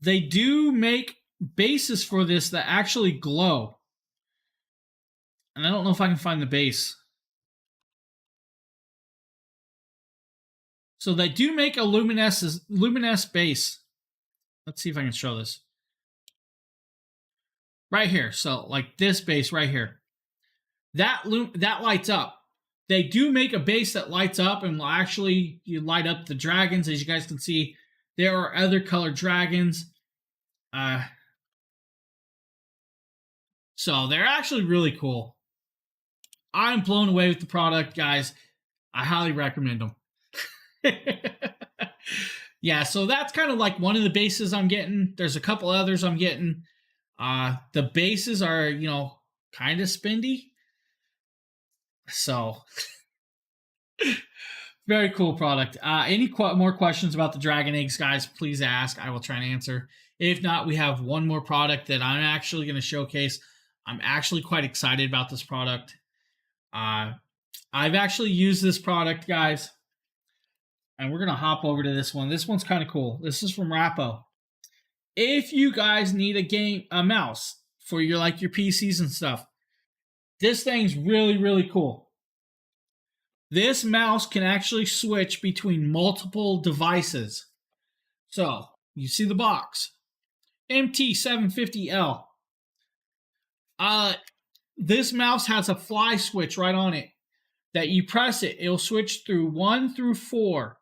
they do make bases for this that actually glow. And I don't know if I can find the base. So they do make a Luminesce base. Let's see if I can show this. Right here. So like this base right here. That lights up. They do make a base that lights up and will actually light up the dragons. As you guys can see, there are other colored dragons. So they're actually really cool. I'm blown away with the product, guys. I highly recommend them. Yeah, so that's kind of like one of the bases I'm getting. There's a couple others I'm getting. The bases are, kind of spendy. So, very cool product. Any more questions about the dragon eggs, guys, please ask. I will try and answer. If not, we have one more product that I'm actually going to showcase. I'm actually quite excited about this product. I've actually used this product, guys. And we're going to hop over to this one. This one's kind of cool. This is from Rappo. If you guys need a mouse for your PCs and stuff, this thing's really, really cool. This mouse can actually switch between multiple devices. So, you see the box. MT750L. This mouse has a fly switch right on it. That you press it, it'll switch through 1 through 4.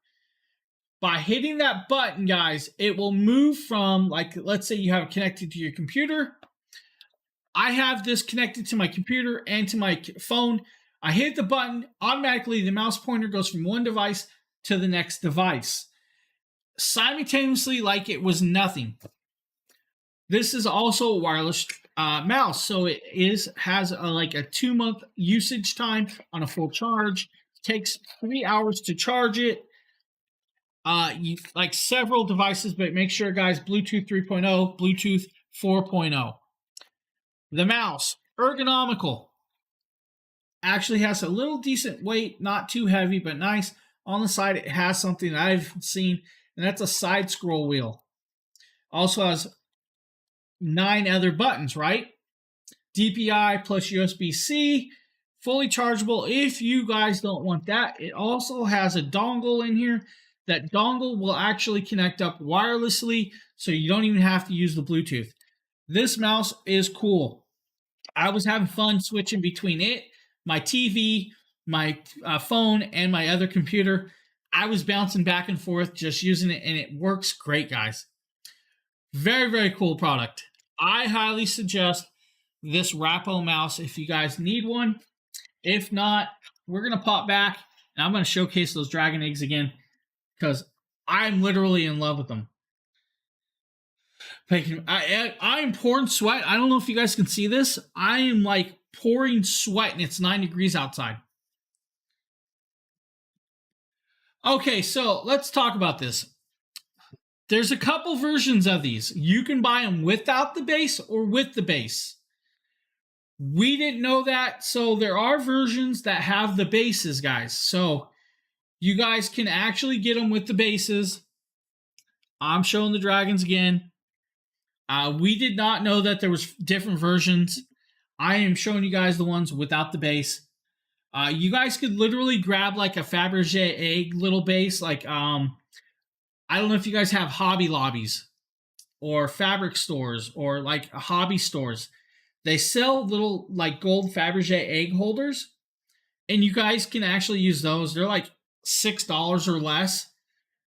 By hitting that button, guys, it will move from, let's say you have it connected to your computer. I have this connected to my computer and to my phone. I hit the button, automatically the mouse pointer goes from one device to the next device. Simultaneously, like it was nothing. This is also a wireless mouse, so it has a 2-month usage time on a full charge. It takes 3 hours to charge it. Several devices, but make sure, guys, Bluetooth 3.0, Bluetooth 4.0. The mouse, ergonomical. Actually has a little decent weight, not too heavy, but nice. On the side, it has something that I've seen, and that's a side scroll wheel. Also has 9 other buttons, right? DPI plus USB-C, fully chargeable if you guys don't want that. It also has a dongle in here. That dongle will actually connect up wirelessly, so you don't even have to use the Bluetooth. This mouse is cool. I was having fun switching between it, my TV, my phone, and my other computer. I was bouncing back and forth just using it, and it works great, guys. Very, very cool product. I highly suggest this Rappo mouse if you guys need one. If not, we're going to pop back, and I'm going to showcase those dragon eggs again because I'm literally in love with them. I'm pouring sweat. I don't know if you guys can see this. I am pouring sweat, and it's 9 degrees outside. Okay, so let's talk about this. There's a couple versions of these. You can buy them without the base or with the base. We didn't know that, so there are versions that have the bases, guys. So you guys can actually get them with the bases. I'm showing the dragons again. We did not know that there was different versions. I am showing you guys the ones without the base. You guys could literally grab a Fabergé egg little base. I don't know if you guys have Hobby Lobbies or fabric stores or hobby stores. They sell little gold Fabergé egg holders, and you guys can actually use those. They're $6 or less.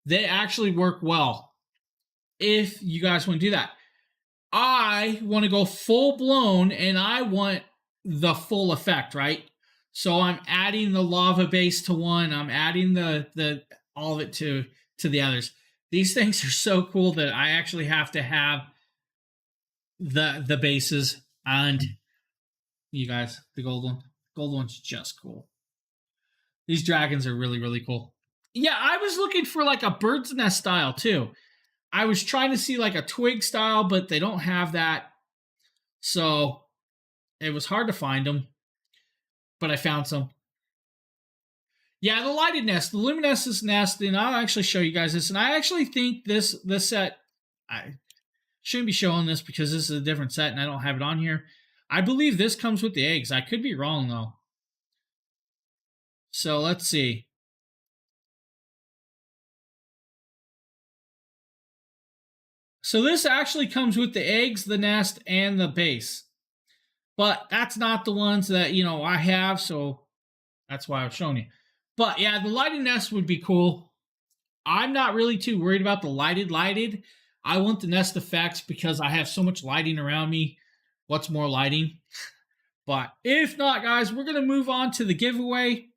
They actually work well if you guys want to do that. I want to go full blown, and I want the full effect, right? So I'm adding the lava base to one. I'm adding the all of it to the others. These things are so cool that I actually have to have the bases, and you guys, the gold one. Gold one's just cool. These dragons are really, really cool. Yeah, I was looking for like a bird's nest style too. I was trying to see like a twig style, but they don't have that. So it was hard to find them, but I found some. Yeah, the lighted nest, the Luminescence nest, and I'll actually show you guys this. And I actually think this set, I shouldn't be showing this because this is a different set and I don't have it on here. I believe this comes with the eggs. I could be wrong though. So let's see. So this actually comes with the eggs, the nest, and the base. But that's not the ones that, I have, so that's why I was showing you. But yeah, the lighted nest would be cool. I'm not really too worried about the lighted. I want the nest effects because I have so much lighting around me. What's more lighting? But if not, guys, we're going to move on to the giveaway.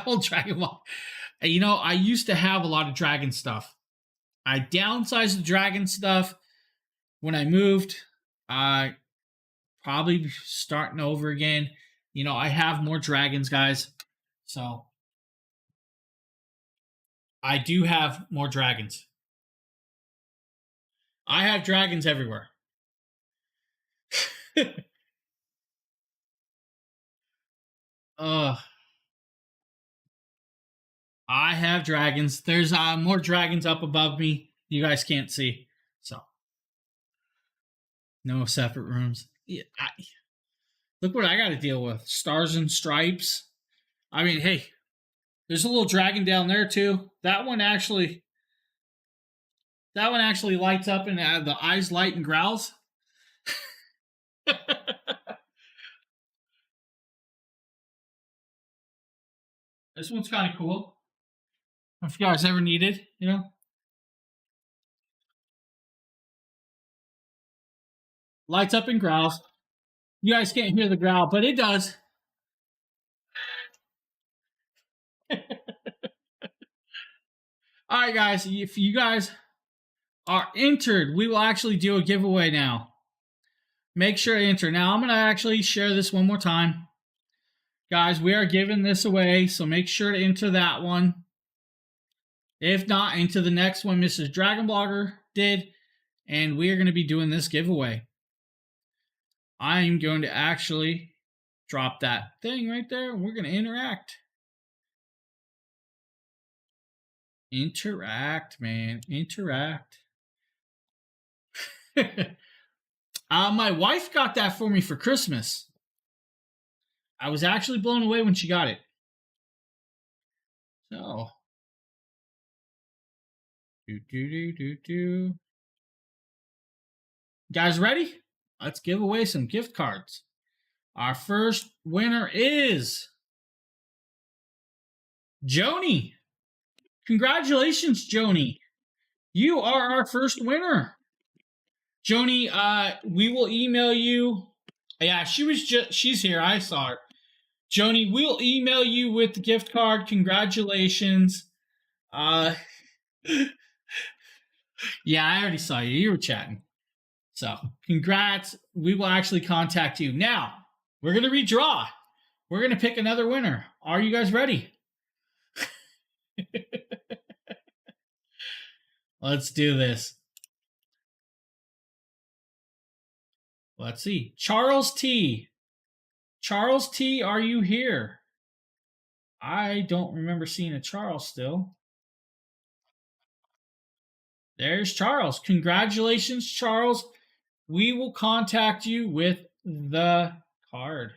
Old Dragon Ball. I used to have a lot of dragon stuff. I downsized the dragon stuff when I moved. I probably starting over again. I have more dragons, guys. So I do have more dragons. I have dragons everywhere. I have dragons. There's more dragons up above me. You guys can't see. So no separate rooms. Yeah, look what I got to deal with. Stars and stripes. I mean, hey, there's a little dragon down there too. That one actually lights up and the eyes light and growls. This one's kind of cool. If you guys ever needed, lights up and growls. You guys can't hear the growl, but it does. All right, guys. If you guys are entered, we will actually do a giveaway now. Make sure to enter. Now, I'm going to actually share this one more time. Guys, we are giving this away, so make sure to enter that one. If not, enter the next one Mrs. Dragon Blogger did, and we are going to be doing this giveaway. I'm going to actually drop that thing right there, and we're going to interact. Interact, man. Interact. My wife got that for me for Christmas. I was actually blown away when she got it. So. Guys ready? Let's give away some gift cards. Our first winner is Joni. Congratulations, Joni. You are our first winner. Joni, we will email you. Yeah, she's here. I saw her. Joni, we'll email you with the gift card. Congratulations. Yeah, I already saw you. You were chatting. So, congrats. We will actually contact you. Now, we're going to redraw. We're going to pick another winner. Are you guys ready? Let's do this. Let's see. Charles T. Charles T, are you here? I don't remember seeing a Charles still. There's Charles. Congratulations, Charles. We will contact you with the card.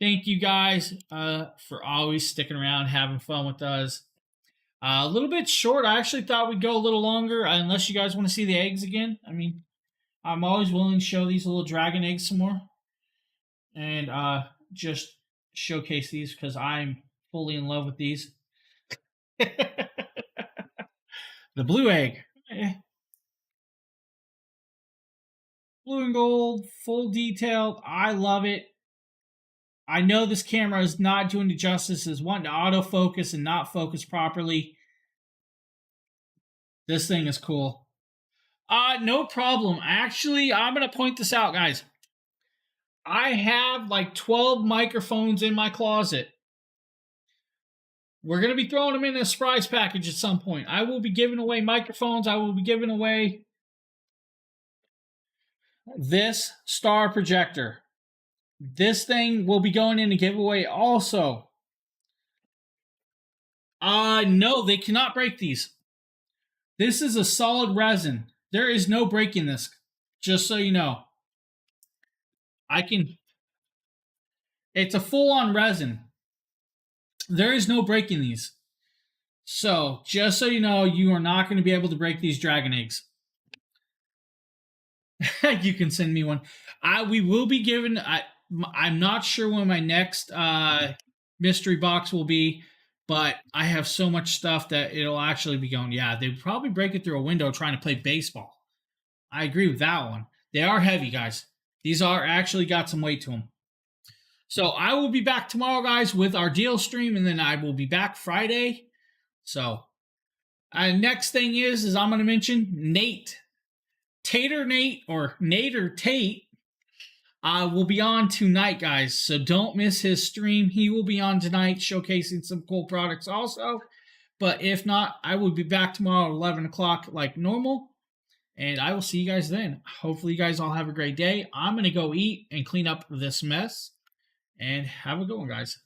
Thank you guys for always sticking around, having fun with us. A little bit short. I actually thought we'd go a little longer, unless you guys want to see the eggs again. I mean, I'm always willing to show these little dragon eggs some more. And just showcase these because I'm fully in love with these. The blue egg. Blue and gold, full detailed. I love it. I know this camera is not doing it justice. It's wanting to autofocus and not focus properly. This thing is cool. No problem. Actually, I'm going to point this out, guys. I have like 12 microphones in my closet. We're going to be throwing them in a surprise package at some point. I will be giving away microphones. I will be giving away this star projector. This thing will be going in a giveaway also. No, they cannot break these. This is a solid resin. There is no breaking this, just so you know. It's a full-on resin. There is no breaking these. So, just so you know, you are not going to be able to break these dragon eggs. You can send me one. We will be given... I'm not sure when my next mystery box will be, but I have so much stuff that it'll actually be going. Yeah, they would probably break it through a window trying to play baseball. I agree with that one. They are heavy, guys. These are actually got some weight to them. So I will be back tomorrow, guys, with our deal stream, and then I will be back Friday. So next thing is I'm going to mention Nate. Nate or Tate will be on tonight, guys. So don't miss his stream. He will be on tonight showcasing some cool products also. But if not, I will be back tomorrow at 11 o'clock like normal. And I will see you guys then. Hopefully you guys all have a great day. I'm going to go eat and clean up this mess. And have a good one, guys.